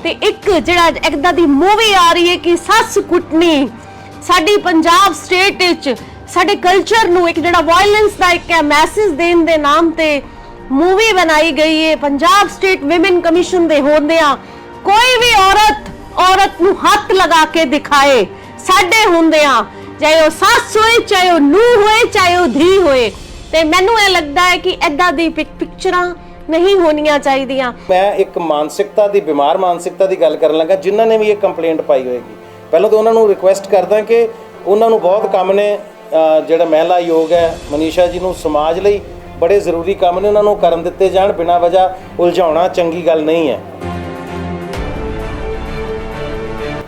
ਤੇ ਇੱਕ ਜਿਹੜਾ ਇੱਦਾਂ ਦੀ ਮੂਵੀ ਆ ਰਹੀ ਹੈ ਕਿ ਸੱਸ ਕੁੱਟਣੀ ਸਾਡੀ ਪੰਜਾਬ ਸਟੇਟ ਵਿੱਚ ਸਾਡੇ ਕਲਚਰ ਨੂੰ ਇੱਕ ਜਿਹੜਾ ਵਾਇਲੈਂਸ ਦਾ ਇੱਕ ਮੈਸੇਜ ਦੇਣ ਦੇ ਨਾਮ ਤੇ मूवी बनाई गई है। पंजाब स्टेट विमेन कमीशन दे होंदियां कोई भी औरत नूं हथ लगा के दिखाए साडे होंदियां, चाहे वो सस होए, चाहे वो नूह होए, चाहे वो धी होए, ते मैनूं ये लगदा है कि इदां दी पिक्चरां नहीं होनियां चाहिदियां। मैं एक मानसिकता दी बीमार मानसिकता दी गल करन लगा जिन्हां ने भी ये कंप्लेंट पाई होएगी। पहले तो उन्हां नूं रिक्वेस्ट करदा कि उन्हां नूं बहुत काम ने जिहड़ा महिला योग है मनीषा जी नूं समाज लई बड़े ਜ਼ਰੂਰੀ ਕੰਮ ਨੇ, ਉਹਨਾਂ ਨੂੰ ਕਰਨ ਦਿੱਤੇ ਜਾਣ। ਬਿਨਾਂ ਵਜ੍ਹਾ ਉਲਝਾਉਣਾ ਚੰਗੀ ਗੱਲ ਨਹੀਂ ਹੈ।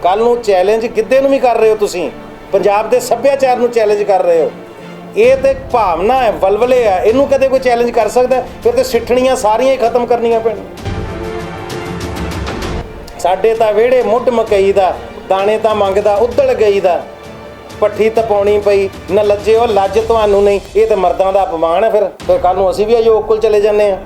ਕੱਲ ਨੂੰ ਚੈਲੰਜ ਗਿੱਧੇ ਨੂੰ ਵੀ ਕਰ ਰਹੇ ਹੋ ਤੁਸੀਂ, ਪੰਜਾਬ ਦੇ ਸੱਭਿਆਚਾਰ ਨੂੰ ਚੈਲੰਜ ਕਰ ਰਹੇ ਹੋ। ਇਹ ਤੇ ਭਾਵਨਾ ਹੈ, ਵਲਵਲੇ ਹੈ, ਇਹਨੂੰ ਕਦੇ ਕੋਈ ਚੈਲੰਜ ਕਰ ਸਕਦਾ? ਫਿਰ ਤੇ ਸਿੱਠਣੀਆਂ ਸਾਰੀਆਂ ਹੀ ਖਤਮ ਕਰਨੀਆਂ ਪੈਣੀਆਂ। ਸਾਡੇ ਤਾਂ ਵਿਹੜੇ ਮੁੱਢ ਮਕਈ ਦਾ, ਦਾਣੇ ਤਾਂ ਮੰਗਦਾ ਉਧੜ ਗਈ ਦਾ, ਪੱਠੀ ਤਪਾਉਣੀ ਪਈ ਨਾ ਲੱਜਿਓ ਲੱਜ ਤੁਹਾਨੂੰ ਨਹੀਂ। ਇਹ ਤਾਂ ਮਰਦਾਂ ਦਾ ਅਪਮਾਨ ਹੈ। ਫਿਰ ਕੱਲ ਨੂੰ ਅਸੀਂ ਵੀ ਅਯੋਗ ਕੋਲ ਚਲੇ ਜਾਂਦੇ ਹਾਂ।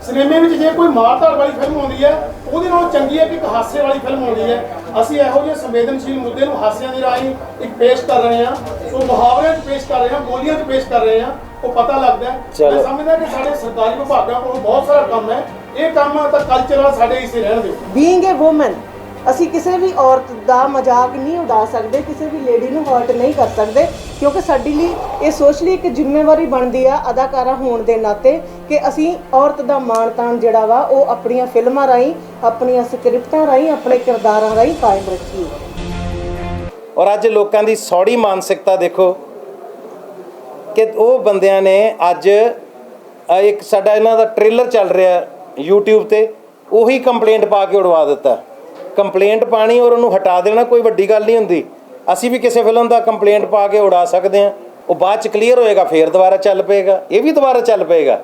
ਸਿਨੇਮੇ ਵਿੱਚ ਜੇ ਕੋਈ ਮਾਰ-ਧਾੜ ਵਾਲੀ ਫਿਲਮ ਆਉਂਦੀ ਹੈ ਉਹਦੇ ਨਾਲੋਂ ਚੰਗੀ ਹੈ ਕਿ ਇੱਕ ਹਾਸੇ ਵਾਲੀ ਫਿਲਮ ਆਉਂਦੀ ਹੈ। ਅਸੀਂ ਇਹੋ ਜਿਹੇ ਸੰਵੇਦਨਸ਼ੀਲ ਮੁੱਦੇ ਨੂੰ ਹਾਸਿਆਂ ਦੀ ਰਾਹੀਂ ਇੱਕ ਪੇਸ਼ ਕਰ ਰਹੇ ਹਾਂ, ਸੋ ਮੁਹਾਵਰਿਆਂ 'ਚ ਪੇਸ਼ ਕਰ ਰਹੇ ਹਾਂ, ਬੋਲੀਆਂ 'ਚ ਪੇਸ਼ ਕਰ ਰਹੇ ਹਾਂ। ਉਹ ਪਤਾ ਲੱਗਦਾ ਹੈ। ਮੈਂ ਸਮਝਦਾ ਕਿ ਸਾਡੇ ਸਰਕਾਰੀ ਵਿਭਾਗਾਂ ਕੋਲ ਬਹੁਤ ਸਾਰਾ ਕੰਮ ਹੈ। ਇਹ ਕੰਮ ਤਾਂ ਕਲਚਰਲ ਸਾਡੇ ਹਿੱਸੇ ਰਹਿਣ ਦਿਓ। ਬੀਇੰਗ ਏ ਵੂਮਨ ਅਸੀਂ ਕਿਸੇ ਵੀ ਔਰਤ ਦਾ ਮਜ਼ਾਕ ਨਹੀਂ ਉਡਾ ਸਕਦੇ, ਕਿਸੇ ਵੀ ਲੇਡੀ ਨੂੰ ਹਰਟ ਨਹੀਂ ਕਰ ਸਕਦੇ, ਕਿਉਂਕਿ ਸਾਡੀ ਲਈ ਇਹ ਸੋਸ਼ਲੀ ਇੱਕ ਜ਼ਿੰਮੇਵਾਰੀ ਬਣਦੀ ਆ ਅਦਾਕਾਰਾ ਹੋਣ ਦੇ ਨਾਤੇ ਕਿ ਅਸੀਂ ਔਰਤ ਦਾ ਮਾਣ ਤਾਣ ਜਿਹੜਾ ਵਾ ਉਹ ਆਪਣੀਆਂ ਫਿਲਮਾਂ ਰਾਹੀਂ, ਆਪਣੀਆਂ ਸਕ੍ਰਿਪਟਾਂ ਰਾਹੀਂ, ਆਪਣੇ ਕਿਰਦਾਰਾਂ ਰਾਹੀਂ ਕਾਇਮ ਰੱਖੀਏ। ਔਰ ਅੱਜ ਲੋਕਾਂ ਦੀ ਸੌੜੀ ਮਾਨਸਿਕਤਾ ਦੇਖੋ ਕਿ ਉਹ ਬੰਦਿਆਂ ਨੇ ਅੱਜ ਇੱਕ ਸਾਡਾ ਇਹਨਾਂ ਦਾ ਟ੍ਰੇਲਰ ਚੱਲ ਰਿਹਾ YouTube ਤੇ, ਉਹੀ ਕੰਪਲੇਂਟ ਪਾ ਕੇ ਉਡਵਾ ਦਿੱਤਾ। ਕੰਪਲੇਂਟ ਪਾਣੀ ਔਰ ਉਹਨੂੰ ਹਟਾ ਦੇਣਾ ਕੋਈ ਵੱਡੀ ਗੱਲ ਨਹੀਂ ਹੁੰਦੀ। ਅਸੀਂ ਵੀ ਕਿਸੇ ਫਿਲਮ ਦਾ ਕੰਪਲੇਂਟ ਪਾ ਕੇ ਉਡਾ ਸਕਦੇ ਹਾਂ, ਉਹ ਬਾਅਦ 'ਚ ਕਲੀਅਰ ਹੋਏਗਾ, ਫੇਰ ਦੁਬਾਰਾ ਚੱਲ ਪਏਗਾ, ਇਹ ਵੀ ਦੁਬਾਰਾ ਚੱਲ ਪਏਗਾ।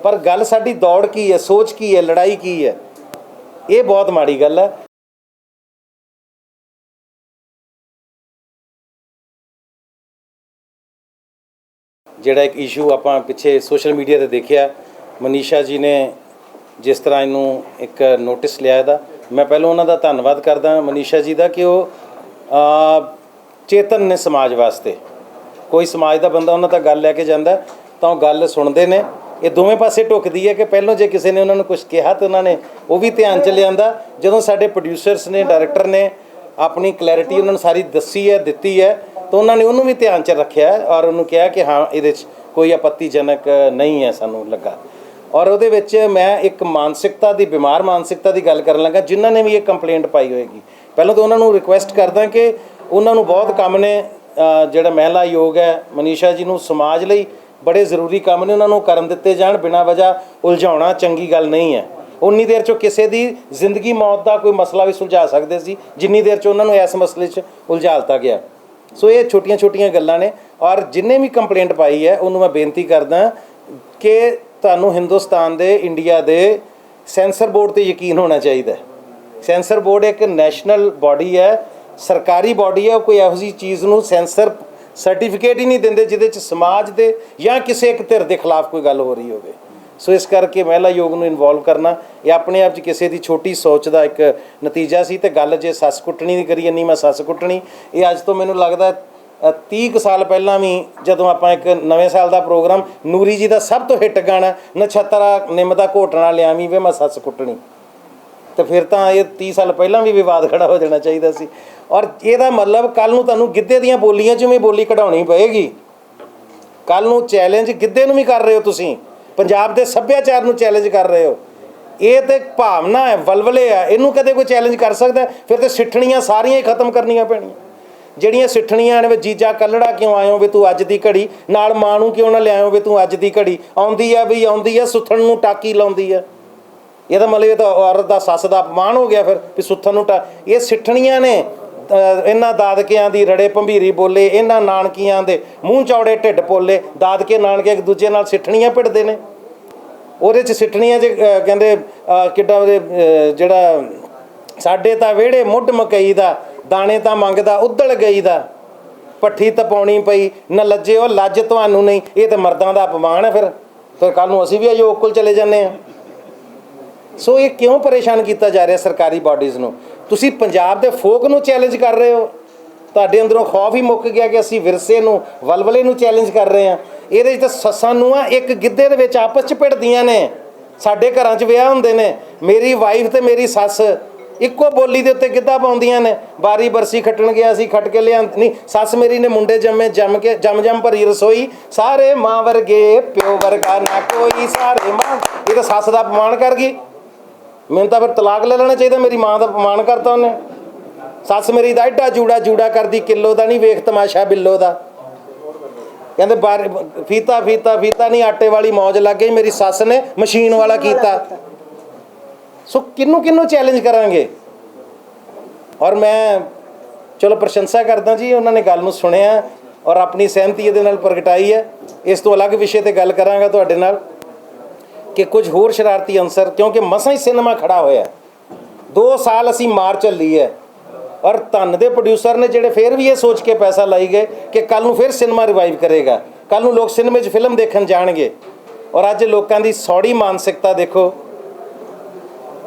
ਪਰ ਗੱਲ ਸਾਡੀ ਦੌੜ ਕੀ ਹੈ, ਸੋਚ ਕੀ ਹੈ, ਲੜਾਈ ਕੀ ਹੈ, ਇਹ ਬਹੁਤ ਮਾੜੀ ਗੱਲ ਹੈ। ਜਿਹੜਾ ਇੱਕ ਇਸ਼ੂ ਆਪਾਂ ਪਿੱਛੇ ਸੋਸ਼ਲ ਮੀਡੀਆ ਤੇ ਦੇਖਿਆ, ਮਨੀਸ਼ਾ ਜੀ ਨੇ ਜਿਸ ਤਰ੍ਹਾਂ ਇਹਨੂੰ ਇੱਕ ਨੋਟਿਸ ਲਿਆ ਇਹਦਾ, ਮੈਂ ਪਹਿਲਾਂ ਉਹਨਾਂ ਦਾ ਧੰਨਵਾਦ ਕਰਦਾ ਮਨੀਸ਼ਾ ਜੀ ਦਾ ਕਿ ਉਹ ਚੇਤਨ ਨੇ ਸਮਾਜ ਵਾਸਤੇ। ਕੋਈ ਸਮਾਜ ਦਾ ਬੰਦਾ ਉਹਨਾਂ ਤੱਕ ਗੱਲ ਲੈ ਕੇ ਜਾਂਦਾ ਤਾਂ ਉਹ ਗੱਲ ਸੁਣਦੇ ਨੇ। ਇਹ ਦੋਵੇਂ ਪਾਸੇ ਢੁੱਕਦੀ ਹੈ ਕਿ ਪਹਿਲਾਂ ਜੇ ਕਿਸੇ ਨੇ ਉਹਨਾਂ ਨੂੰ ਕੁਝ ਕਿਹਾ ਤਾਂ ਉਹਨਾਂ ਨੇ ਉਹ ਵੀ ਧਿਆਨ 'ਚ ਲਿਆਂਦਾ। ਜਦੋਂ ਸਾਡੇ ਪ੍ਰੋਡਿਊਸਰਸ ਨੇ, ਡਾਇਰੈਕਟਰ ਨੇ ਆਪਣੀ ਕਲੈਰਿਟੀ ਉਹਨਾਂ ਨੂੰ ਸਾਰੀ ਦੱਸੀ ਹੈ, ਦਿੱਤੀ ਹੈ, ਤਾਂ ਉਹਨਾਂ ਨੇ ਉਹਨੂੰ ਵੀ ਧਿਆਨ 'ਚ ਰੱਖਿਆ ਔਰ ਉਹਨੂੰ ਕਿਹਾ ਕਿ ਹਾਂ ਇਹਦੇ 'ਚ ਕੋਈ ਆਪੱਤੀਜਨਕ ਨਹੀਂ ਹੈ ਸਾਨੂੰ ਲੱਗਾ। ਔਰ ਉਹਦੇ ਵਿੱਚ ਮੈਂ ਇੱਕ ਮਾਨਸਿਕਤਾ ਦੀ ਬਿਮਾਰ ਮਾਨਸਿਕਤਾ ਦੀ ਗੱਲ ਕਰਨ ਲੱਗਾ ਜਿਨ੍ਹਾਂ ਨੇ ਵੀ ਇਹ ਕੰਪਲੇਂਟ ਪਾਈ ਹੋਏਗੀ। ਪਹਿਲਾਂ ਤਾਂ ਉਹਨਾਂ ਨੂੰ ਰਿਕੁਐਸਟ ਕਰਦਾ ਕਿ ਉਹਨਾਂ ਨੂੰ ਬਹੁਤ ਕੰਮ ਨੇ, ਜਿਹੜਾ ਮਹਿਲਾ ਯੋਗ ਹੈ ਮਨੀਸ਼ਾ ਜੀ ਨੂੰ ਸਮਾਜ ਲਈ ਬੜੇ ਜ਼ਰੂਰੀ ਕੰਮ ਨੇ, ਉਹਨਾਂ ਨੂੰ ਕਰਨ ਦਿੱਤੇ ਜਾਣ। ਬਿਨਾਂ ਵਜ੍ਹਾ ਉਲਝਾਉਣਾ ਚੰਗੀ ਗੱਲ ਨਹੀਂ ਹੈ। ਉਨੀ ਦੇਰ 'ਚ ਕਿਸੇ ਦੀ ਜ਼ਿੰਦਗੀ ਮੌਤ ਦਾ ਕੋਈ ਮਸਲਾ ਵੀ ਸੁਲਝਾ ਸਕਦੇ ਸੀ ਜਿੰਨੀ ਦੇਰ 'ਚ ਉਹਨਾਂ ਨੂੰ ਇਸ ਮਸਲੇ 'ਚ ਉਲਝਾ ਦਿੱਤਾ ਗਿਆ। ਸੋ ਇਹ ਛੋਟੀਆਂ ਛੋਟੀਆਂ ਗੱਲਾਂ ਨੇ। ਔਰ ਜਿੰਨੇ ਵੀ ਕੰਪਲੇਂਟ ਪਾਈ ਹੈ ਉਹਨੂੰ ਮੈਂ ਬੇਨਤੀ ਕਰਦਾ ਕਿ ਤੁਹਾਨੂੰ ਹਿੰਦੁਸਤਾਨ ਦੇ, ਇੰਡੀਆ ਦੇ ਸੈਂਸਰ ਬੋਰਡ 'ਤੇ ਯਕੀਨ ਹੋਣਾ ਚਾਹੀਦਾ। ਸੈਂਸਰ ਬੋਰਡ ਇੱਕ ਨੈਸ਼ਨਲ ਬਾਡੀ ਹੈ, ਸਰਕਾਰੀ ਬਾਡੀ ਹੈ। ਉਹ ਕੋਈ ਇਹੋ ਜਿਹੀ ਚੀਜ਼ ਨੂੰ ਸੈਂਸਰ ਸਰਟੀਫਿਕੇਟ ਹੀ ਨਹੀਂ ਦਿੰਦੇ ਜਿਹਦੇ 'ਚ ਸਮਾਜ ਦੇ ਜਾਂ ਕਿਸੇ ਇੱਕ ਧਿਰ ਦੇ ਖਿਲਾਫ ਕੋਈ ਗੱਲ ਹੋ ਰਹੀ ਹੋਵੇ। ਸੋ ਇਸ ਕਰਕੇ ਮਹਿਲਾ ਯੋਗ ਨੂੰ ਇਨਵੋਲਵ ਕਰਨਾ ਇਹ ਆਪਣੇ ਆਪ 'ਚ ਕਿਸੇ ਦੀ ਛੋਟੀ ਸੋਚ ਦਾ ਇੱਕ ਨਤੀਜਾ ਸੀ। ਅਤੇ ਗੱਲ ਜੇ ਸੱਸ ਕੁੱਟਣੀ ਦੀ ਕਰੀ ਇੰਨੀ ਮੈਂ ਸੱਸ ਕੁੱਟਣੀ, ਇਹ ਅੱਜ ਤੋਂ ਮੈਨੂੰ ਲੱਗਦਾ 30 ਸਾਲ ਪਹਿਲਾਂ ਵੀ ਜਦੋਂ ਆਪਾਂ ਇੱਕ ਨਵੇਂ ਸਾਲ ਦਾ ਪ੍ਰੋਗਰਾਮ, ਨੂਰੀ ਜੀ ਦਾ ਸਭ ਤੋਂ ਹਿੱਟ ਗਾਣਾ ਨਛੱਤਰਾ ਨਿੰਮ ਦਾ ਘੋਟਣਾ ਲਿਆਵੀਂ ਵੇ ਮੈਂ ਸੱਸ ਕੁੱਟਣੀ, ਅਤੇ ਫਿਰ ਤਾਂ ਇਹ 30 ਸਾਲ ਪਹਿਲਾਂ ਵੀ ਵਿਵਾਦ ਖੜਾ ਹੋ ਜਾਣਾ ਚਾਹੀਦਾ ਸੀ। ਔਰ ਇਹਦਾ ਮਤਲਬ ਕੱਲ੍ਹ ਨੂੰ ਤੁਹਾਨੂੰ ਗਿੱਧੇ ਦੀਆਂ ਬੋਲੀਆਂ 'ਚ ਵੀ ਬੋਲੀ ਕਢਾਉਣੀ ਪਏਗੀ। ਕੱਲ੍ਹ ਨੂੰ ਚੈਲੰਜ ਗਿੱਧੇ ਨੂੰ ਵੀ ਕਰ ਰਹੇ ਹੋ ਤੁਸੀਂ, ਪੰਜਾਬ ਦੇ ਸੱਭਿਆਚਾਰ ਨੂੰ ਚੈਲੰਜ ਕਰ ਰਹੇ ਹੋ। ਇਹ ਤੇ ਭਾਵਨਾ ਹੈ, ਵਲਵਲੇ ਹੈ, ਇਹਨੂੰ ਕਦੇ ਕੋਈ ਚੈਲੰਜ ਕਰ ਸਕਦਾ? ਫਿਰ ਤੇ ਸਿੱਠਣੀਆਂ ਸਾਰੀਆਂ ਹੀ ਖਤਮ ਕਰਨੀਆਂ ਪੈਣੀਆਂ। ਜਿਹੜੀਆਂ ਸਿੱਠਣੀਆਂ ਨੇ ਵੀ ਜੀਜਾ ਕੱਲੜਾ ਕਿਉਂ ਆਇਓ ਵੀ ਤੂੰ ਅੱਜ ਦੀ ਘੜੀ, ਨਾਲ ਮਾਂ ਨੂੰ ਕਿਉਂ ਨਾ ਲਿਆਇਓ ਵੀ ਤੂੰ ਅੱਜ ਦੀ ਘੜੀ, ਆਉਂਦੀ ਆ ਵੀ ਆਉਂਦੀ ਆ, ਸੁੱਥਣ ਨੂੰ ਟਾਕੀ ਲਾਉਂਦੀ ਆ। ਇਹਦਾ ਮਤਲਬ ਇਹ ਤਾਂ ਔਰਤ ਦਾ, ਸੱਸ ਦਾ ਅਪਮਾਨ ਹੋ ਗਿਆ ਫਿਰ ਵੀ ਸੁੱਥਣ ਨੂੰ ਇਹ ਸਿੱਠਣੀਆਂ ਨੇ। ਇਹਨਾਂ ਦਾਦਕਿਆਂ ਦੀ ਰੜੇ ਭੰਬੀਰੀ ਬੋਲੇ, ਇਹਨਾਂ ਨਾਨਕੀਆਂ ਦੇ ਮੂੰਹ ਚੌੜੇ ਢਿੱਡ ਪੋਲੇ। ਦਾਦਕੇ ਨਾਨਕੇ ਇੱਕ ਦੂਜੇ ਨਾਲ ਸਿੱਠਣੀਆਂ ਪਿੱਟਦੇ ਨੇ। ਉਹਦੇ 'ਚ ਸਿੱਠਣੀਆਂ 'ਚ ਕਹਿੰਦੇ ਕਿੱਡਾ ਉਹਦੇ ਜਿਹੜਾ ਸਾਡੇ ਤਾਂ ਵਿਹੜੇ ਮੁੱਢ ਮਕਈ ਦਾ, ਦਾਣੇ ਤਾਂ ਮੰਗਦਾ ਉਧੜ ਗਈ ਦਾ, ਪੱਠੀ ਤਪਾਉਣੀ ਪਈ ਨਾ ਲੱਜਿਓ ਲੱਜ ਤੁਹਾਨੂੰ ਨਹੀਂ। ਇਹ ਤਾਂ ਮਰਦਾਂ ਦਾ ਅਪਮਾਨ ਹੈ। ਫਿਰ ਕੱਲ੍ਹ ਨੂੰ ਅਸੀਂ ਵੀ ਅਯੋਗ ਕੋਲ ਚਲੇ ਜਾਂਦੇ ਹਾਂ। ਸੋ ਇਹ ਕਿਉਂ ਪਰੇਸ਼ਾਨ ਕੀਤਾ ਜਾ ਰਿਹਾ ਸਰਕਾਰੀ ਬਾਡੀਜ਼ ਨੂੰ? ਤੁਸੀਂ ਪੰਜਾਬ ਦੇ ਫੋਕ ਨੂੰ ਚੈਲੰਜ ਕਰ ਰਹੇ ਹੋ, ਤੁਹਾਡੇ ਅੰਦਰੋਂ ਖੌਫ ਹੀ ਮੁੱਕ ਗਿਆ ਕਿ ਅਸੀਂ ਵਿਰਸੇ ਨੂੰ, ਵਲਵਲੇ ਨੂੰ ਚੈਲੰਜ ਕਰ ਰਹੇ ਹਾਂ। ਇਹਦੇ 'ਚ ਤਾਂ ਸੱਸਾਂ ਨੂੰਹਾਂ ਇੱਕ ਗਿੱਧੇ ਦੇ ਵਿੱਚ ਆਪਸ 'ਚ ਭਿੜਦੀਆਂ ਨੇ। ਸਾਡੇ ਘਰਾਂ 'ਚ ਵਿਆਹ ਹੁੰਦੇ ਨੇ, ਮੇਰੀ ਵਾਈਫ ਤੇ ਮੇਰੀ ਸੱਸ ਇੱਕੋ ਬੋਲੀ ਦੇ ਉੱਤੇ ਗਿੱਧਾ ਪਾਉਂਦੀਆਂ ਨੇ। ਬਾਰੀ ਬਰਸੀ ਖੱਟਣ ਗਿਆ ਸੀ, ਖੱਟ ਕੇ ਲਿਆ ਨਹੀਂ, ਸੱਸ ਮੇਰੀ ਨੇ ਮੁੰਡੇ ਜੰਮੇ, ਜੰਮ ਭਰੀ ਰਸੋਈ, ਸਾਰੇ ਮਾਂ ਵਰਗੇ ਪਿਓ ਵਰਗਾ ਨਾ ਕੋਈ, ਸਾਰੇ ਮਾਂ। ਇਹ ਤਾਂ ਸੱਸ ਦਾ ਅਪਮਾਨ ਕਰ ਗਈ। ਮੈਨੂੰ ਤਾਂ ਫਿਰ ਤਲਾਕ ਲੈ ਲੈਣਾ ਚਾਹੀਦਾ, ਮੇਰੀ ਮਾਂ ਦਾ ਅਪਮਾਨ ਕਰਤਾ ਉਹਨੇ। ਸੱਸ ਮੇਰੀ ਦਾ ਐਡਾ ਜੂੜਾ ਕਰਦੀ, ਕਿਲੋ ਦਾ ਨਹੀਂ ਵੇਖ ਤਮਾਸ਼ਾ ਬਿੱਲੋ ਦਾ। ਕਹਿੰਦੇ ਫੀਤਾ ਨਹੀਂ ਆਟੇ ਵਾਲੀ ਮੌਜ ਲੱਗ ਗਈ, ਮੇਰੀ ਸੱਸ ਨੇ ਮਸ਼ੀਨ ਵਾਲਾ ਕੀਤਾ। ਸੋ ਕਿਹਨੂੰ ਚੈਲੰਜ ਕਰਾਂਗੇ? ਔਰ ਮੈਂ ਚਲੋ ਪ੍ਰਸ਼ੰਸਾ ਕਰਦਾ ਜੀ, ਉਹਨਾਂ ਨੇ ਗੱਲ ਨੂੰ ਸੁਣਿਆ ਔਰ ਆਪਣੀ ਸਹਿਮਤੀ ਇਹਦੇ ਨਾਲ ਪ੍ਰਗਟਾਈ ਹੈ। ਇਸ ਤੋਂ ਅਲੱਗ ਵਿਸ਼ੇ ਤੇ ਗੱਲ ਕਰਾਂਗਾ ਤੁਹਾਡੇ ਨਾਲ ਕਿ ਕੁਝ ਹੋਰ ਸ਼ਰਾਰਤੀ ਅੰਸਰ, ਕਿਉਂਕਿ ਮਸਾਂ ਹੀ ਸਿਨੇਮਾ ਖੜਾ ਹੋਇਆ, 2 ਸਾਲ ਅਸੀਂ ਮਾਰ ਝੱਲੀ ਹੈ। ਔਰ ਧੰਨ ਦੇ ਪ੍ਰੋਡਿਊਸਰ ਨੇ ਜਿਹੜੇ ਫਿਰ ਵੀ ਇਹ ਸੋਚ ਕੇ ਪੈਸਾ ਲਾਈ ਗਏ ਕਿ ਕੱਲ ਨੂੰ ਫਿਰ ਸਿਨੇਮਾ ਰਿਵਾਈਵ ਕਰੇਗਾ, ਕੱਲ ਨੂੰ ਲੋਕ ਸਿਨੇਮੇ 'ਚ ਫਿਲਮ ਦੇਖਣ ਜਾਣਗੇ। ਔਰ ਅੱਜ ਲੋਕਾਂ ਦੀ ਸੌੜੀ ਮਾਨਸਿਕਤਾ ਦੇਖੋ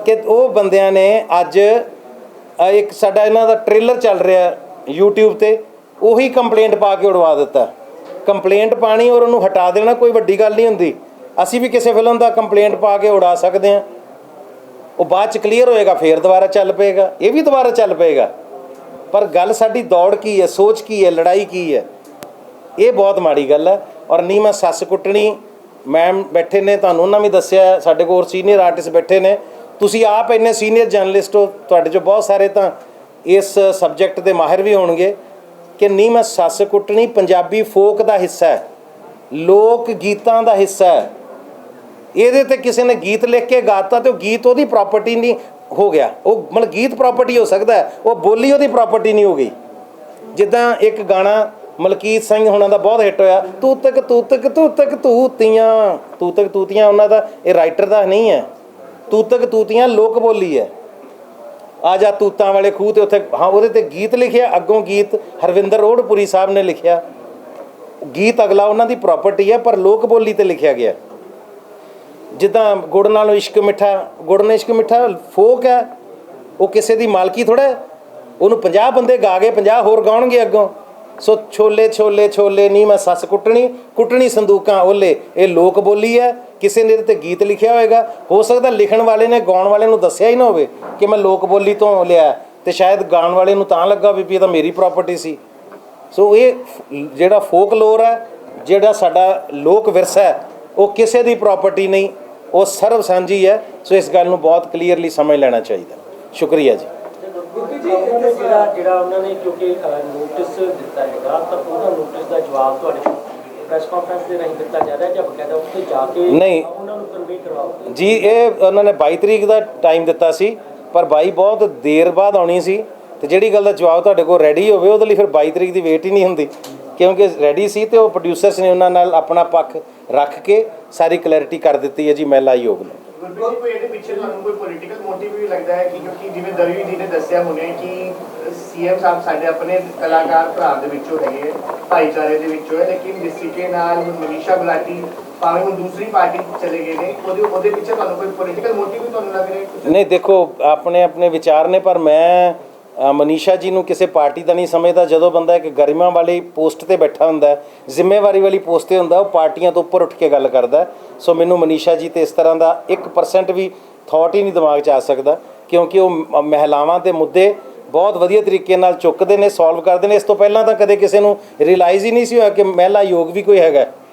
ਕਿ ਉਹ ਬੰਦਿਆਂ ਨੇ ਅੱਜ ਇੱਕ ਸਾਡਾ ਇਹਨਾਂ ਦਾ ਟ੍ਰੇਲਰ ਚੱਲ ਰਿਹਾ YouTube ਤੇ, ਉਹੀ ਕੰਪਲੇਂਟ ਪਾ ਕੇ ਉਡਵਾ ਦਿੱਤਾ। ਕੰਪਲੇਂਟ ਪਾਣੀ ਔਰ ਉਹਨੂੰ ਹਟਾ ਦੇਣਾ ਕੋਈ ਵੱਡੀ ਗੱਲ ਨਹੀਂ ਹੁੰਦੀ। ਅਸੀਂ ਵੀ ਕਿਸੇ ਫਿਲਮ ਦਾ ਕੰਪਲੇਂਟ ਪਾ ਕੇ ਉਡਾ ਸਕਦੇ ਹਾਂ, ਉਹ ਬਾਅਦ 'ਚ ਕਲੀਅਰ ਹੋਏਗਾ, ਫੇਰ ਦੁਬਾਰਾ ਚੱਲ ਪਏਗਾ, ਇਹ ਵੀ ਦੁਬਾਰਾ ਚੱਲ ਪਏਗਾ। ਪਰ ਗੱਲ ਸਾਡੀ ਦੌੜ ਕੀ ਹੈ, ਸੋਚ ਕੀ ਹੈ, ਲੜਾਈ ਕੀ ਹੈ, ਇਹ ਬਹੁਤ ਮਾੜੀ ਗੱਲ ਹੈ। ਔਰ ਨਹੀਂ ਮੈਂ ਸੱਸ ਕੁੱਟਣੀ, ਮੈਮ ਬੈਠੇ ਨੇ, ਤੁਹਾਨੂੰ ਉਹਨਾਂ ਵੀ ਦੱਸਿਆ, ਸਾਡੇ ਕੋਲ ਸੀਨੀਅਰ ਆਰਟਿਸਟ ਬੈਠੇ ਨੇ, ਤੁਸੀਂ ਆਪ ਇੰਨੇ ਸੀਨੀਅਰ ਜਰਨਲਿਸਟ ਹੋ, ਤੁਹਾਡੇ 'ਚੋਂ ਬਹੁਤ ਸਾਰੇ ਤਾਂ ਇਸ ਸਬਜੈਕਟ ਦੇ ਮਾਹਿਰ ਵੀ ਹੋਣਗੇ ਕਿ ਨਹੀਂ ਮੈਂ ਸੱਸ ਕੁੱਟਣੀ ਪੰਜਾਬੀ ਫੋਕ ਦਾ ਹਿੱਸਾ ਹੈ, ਲੋਕ ਗੀਤਾਂ ਦਾ ਹਿੱਸਾ ਹੈ। ਇਹਦੇ ਤੇ ਕਿਸੇ ਨੇ ਗੀਤ ਲਿਖ ਕੇ ਗਾਤਾ ਤੇ ਉਹ ਗੀਤ ਉਹਦੀ ਪ੍ਰਾਪਰਟੀ ਨਹੀਂ ਹੋ ਗਿਆ, ਉਹ ਮਤਲਬ ਗੀਤ ਪ੍ਰਾਪਰਟੀ ਹੋ ਸਕਦਾ, ਉਹ ਬੋਲੀ ਉਹਦੀ ਪ੍ਰਾਪਰਟੀ ਨਹੀਂ ਹੋ ਗਈ। ਜਿੱਦਾਂ ਇੱਕ ਗਾਣਾ ਮਲਕੀਤ ਸਿੰਘ ਹੋਣਾ ਦਾ ਬਹੁਤ ਹਿੱਟ ਹੋਇਆ, ਤੂੰ ਤੱਕ ਤੂਤੀਆਂ, ਉਹਨਾਂ ਦਾ, ਇਹ ਰਾਈਟਰ ਦਾ ਨਹੀਂ ਹੈ। ਤੂਤੀਆਂ ਲੋਕ ਬੋਲੀ ਹੈ। ਆ ਜਾ ਤੂਤਾਂ ਵਾਲੇ ਖੂਹ ਤੇ ਉੱਥੇ, ਹਾਂ ਉਹਦੇ ਤੇ ਗੀਤ ਲਿਖਿਆ, ਅੱਗੋਂ ਗੀਤ ਹਰਵਿੰਦਰ ਰੋੜਪੁਰੀ ਸਾਹਿਬ ਨੇ ਲਿਖਿਆ, ਗੀਤ ਅਗਲਾ ਉਹਨਾਂ ਦੀ ਪ੍ਰਾਪਰਟੀ ਹੈ ਪਰ ਲੋਕ ਬੋਲੀ ਤੇ ਲਿਖਿਆ ਗਿਆ। ਜਿੱਦਾਂ ਗੁੜ ਨਾਲੋਂ ਇਸ਼ਕ ਮਿੱਠਾ, ਗੁੜ ਨੇ ਇਸ਼ਕ ਮਿੱਠਾ ਫੋਕ ਹੈ, ਉਹ ਕਿਸੇ ਦੀ ਮਾਲਕੀ ਥੋੜ੍ਹਾ, ਉਹਨੂੰ 50 ਬੰਦੇ ਗਾ ਗਏ, 50 ਹੋਰ ਗਾਉਣਗੇ ਅੱਗੋਂ। ਸੋ ਛੋਲੇ ਨਹੀਂ ਮੈਂ ਸੱਸ ਕੁੱਟਣੀ ਸੰਦੂਕਾਂ ਓਲੇ, ਇਹ ਲੋਕ ਬੋਲੀ ਹੈ। ਕਿਸੇ ਨੇ ਇਹਦੇ ਤੇ ਗੀਤ ਲਿਖਿਆ ਹੋਏਗਾ, ਹੋ ਸਕਦਾ ਲਿਖਣ ਵਾਲੇ ਨੇ ਗਾਉਣ ਵਾਲੇ ਨੂੰ ਦੱਸਿਆ ਹੀ ਨਾ ਹੋਵੇ ਕਿ ਮੈਂ ਲੋਕ ਬੋਲੀ ਤੋਂ ਲਿਆ, ਤੇ ਸ਼ਾਇਦ ਗਾਉਣ ਵਾਲੇ ਨੂੰ ਤਾਂ ਲੱਗਾ ਵੀ ਇਹ ਤਾਂ ਮੇਰੀ ਪ੍ਰਾਪਰਟੀ ਸੀ। ਸੋ ਇਹ ਜਿਹੜਾ ਫੋਕ ਲੋਰ ਹੈ, ਜਿਹੜਾ ਸਾਡਾ ਲੋਕ ਵਿਰਸਾ ਹੈ, ਉਹ ਕਿਸੇ ਦੀ ਪ੍ਰਾਪਰਟੀ ਨਹੀਂ, ਉਹ ਸਰਵ ਸਾਂਝੀ ਹੈ। ਸੋ ਇਸ ਗੱਲ ਨੂੰ ਬਹੁਤ ਕਲੀਅਰਲੀ ਸਮਝ ਲੈਣਾ ਚਾਹੀਦਾ। ਸ਼ੁਕਰੀਆ ਜੀ। ਜਿਹੜਾ ਉਹਨਾਂ ਨੇ ਕਿਉਂਕਿ ਨੋਟਿਸ ਦਿੱਤਾ ਹੈਗਾ, ਤਾਂ ਉਹਦਾ ਨੋਟਿਸ ਦਾ ਜਵਾਬ ਤੁਹਾਡੇ ਪ੍ਰੈਸ ਕਾਨਫਰੰਸ ਦੇ ਰਾਹੀਂ ਦਿੱਤਾ ਜਾ ਰਿਹਾ ਜਾਂ ਬਕਾਇਦਾ ਉੱਥੇ ਜਾ ਕੇ ਨਹੀਂ ਉਹਨਾਂ ਨੂੰ ਕਨਵੇ ਕਰਵਾਓ ਜੀ? ਇਹ ਉਹਨਾਂ ਨੇ 22 ਤਰੀਕ ਦਾ ਟਾਈਮ ਦਿੱਤਾ ਸੀ, ਪਰ 22 ਬਹੁਤ ਦੇਰ ਬਾਅਦ ਆਉਣੀ ਸੀ, ਤੇ ਜਿਹੜੀ ਗੱਲ ਦਾ ਜਵਾਬ ਤੁਹਾਡੇ ਕੋਲ ਰੈਡੀ ਹੋਵੇ ਉਹਦੇ ਲਈ ਫਿਰ 22 ਤਰੀਕ ਦੀ ਵੇਟ ਹੀ ਨਹੀਂ ਹੁੰਦੀ, ਕਿਉਂਕਿ ਰੈਡੀ ਸੀ ਤੇ ਉਹ ਪ੍ਰੋਡਿਊਸਰਸ ਨੇ ਉਹਨਾਂ ਨਾਲ ਆਪਣਾ ਪੱਖ ਰੱਖ ਕੇ ਸਾਰੀ ਕਲੈਰਿਟੀ ਕਰ ਦਿੱਤੀ ਹੈ ਜੀ ਮਹਿਲਾ ਆਯੋਗ ਨੇ। ਕੋਈ ਇਹਦੇ ਪਿੱਛੇ ਤੁਹਾਨੂੰ ਕੋਈ ਪੋਲੀਟੀਕਲ ਮੋਟਿਵ ਵੀ ਲੱਗਦਾ ਹੈ ਕਿ ਕਿਉਂਕਿ ਜਿਵੇਂ ਦਰਵੀ ਜੀ ਨੇ ਦੱਸਿਆ ਹੁਣੇ ਕਿ ਸੀਐਮ ਸਾਹਿਬ ਸਾਡੇ ਆਪਣੇ ਕਲਾਕਾਰ ਭਰਾ ਦੇ ਵਿੱਚੋਂ ਹੈਗੇ, ਭਾਈਚਾਰੇ ਦੇ ਵਿੱਚੋਂ ਹੈ, ਲੇਕਿਨ ਜਿਸ ਤਰੀਕੇ ਨਾਲ ਮਨੀਸ਼ਾ ਗੁਲਾਟੀ ਭਾਵੇਂ ਹੁਣ ਦੂਸਰੀ ਪਾਰਟੀ ਚਲੇ ਗਏ ਨੇ, ਉਹਦੇ ਪਿੱਛੇ ਤੁਹਾਨੂੰ ਕੋਈ ਪੋਲੀਟੀਕਲ ਮੋਟਿਵ ਵੀ ਤੁਹਾਨੂੰ ਲੱਗ ਰਿਹਾ? ਨਹੀਂ ਦੇਖੋ, ਆਪਣੇ ਵਿਚਾਰ ਨੇ, ਪਰ ਮੈਂ ਮਨੀਸ਼ਾ ਜੀ ਨੂੰ ਕਿਸੇ ਪਾਰਟੀ ਦਾ ਨਹੀਂ ਸਮਝਦਾ। ਜਦੋਂ ਬੰਦਾ ਇੱਕ ਗਰਿਮਾ ਵਾਲੀ ਪੋਸਟ ਤੇ ਬੈਠਾ ਹੁੰਦਾ, ਜ਼ਿੰਮੇਵਾਰੀ ਵਾਲੀ ਪੋਸਟ ਤੇ ਹੁੰਦਾ, ਉਹ ਪਾਰਟੀਆਂ ਤੋਂ ਉੱਪਰ ਉੱਠ ਕੇ ਗੱਲ ਕਰਦਾ। ਸੋ ਮੈਨੂੰ ਮਨੀਸ਼ਾ ਜੀ ਤੇ ਇਸ ਤਰ੍ਹਾਂ ਦਾ 1% ਵੀ ਥਾਟ ਹੀ ਨਹੀਂ ਦਿਮਾਗ 'ਚ ਆ ਸਕਦਾ, ਕਿਉਂਕਿ ਉਹ ਮਹਿਲਾਵਾਂ ਦੇ ਮੁੱਦੇ ਬਹੁਤ ਵਧੀਆ ਤਰੀਕੇ ਨਾਲ ਚੁੱਕਦੇ ਨੇ, ਸੋਲਵ ਕਰਦੇ ਨੇ। ਇਸ ਤੋਂ ਪਹਿਲਾਂ ਤਾਂ ਕਦੇ ਕਿਸੇ ਨੂੰ ਰਿਅਲਾਈਜ਼ ਹੀ ਨਹੀਂ ਸੀ ਹੋਇਆ ਕਿ ਮਹਿਲਾ ਆਯੋਗ ਵੀ ਕੋਈ ਹੈਗਾ,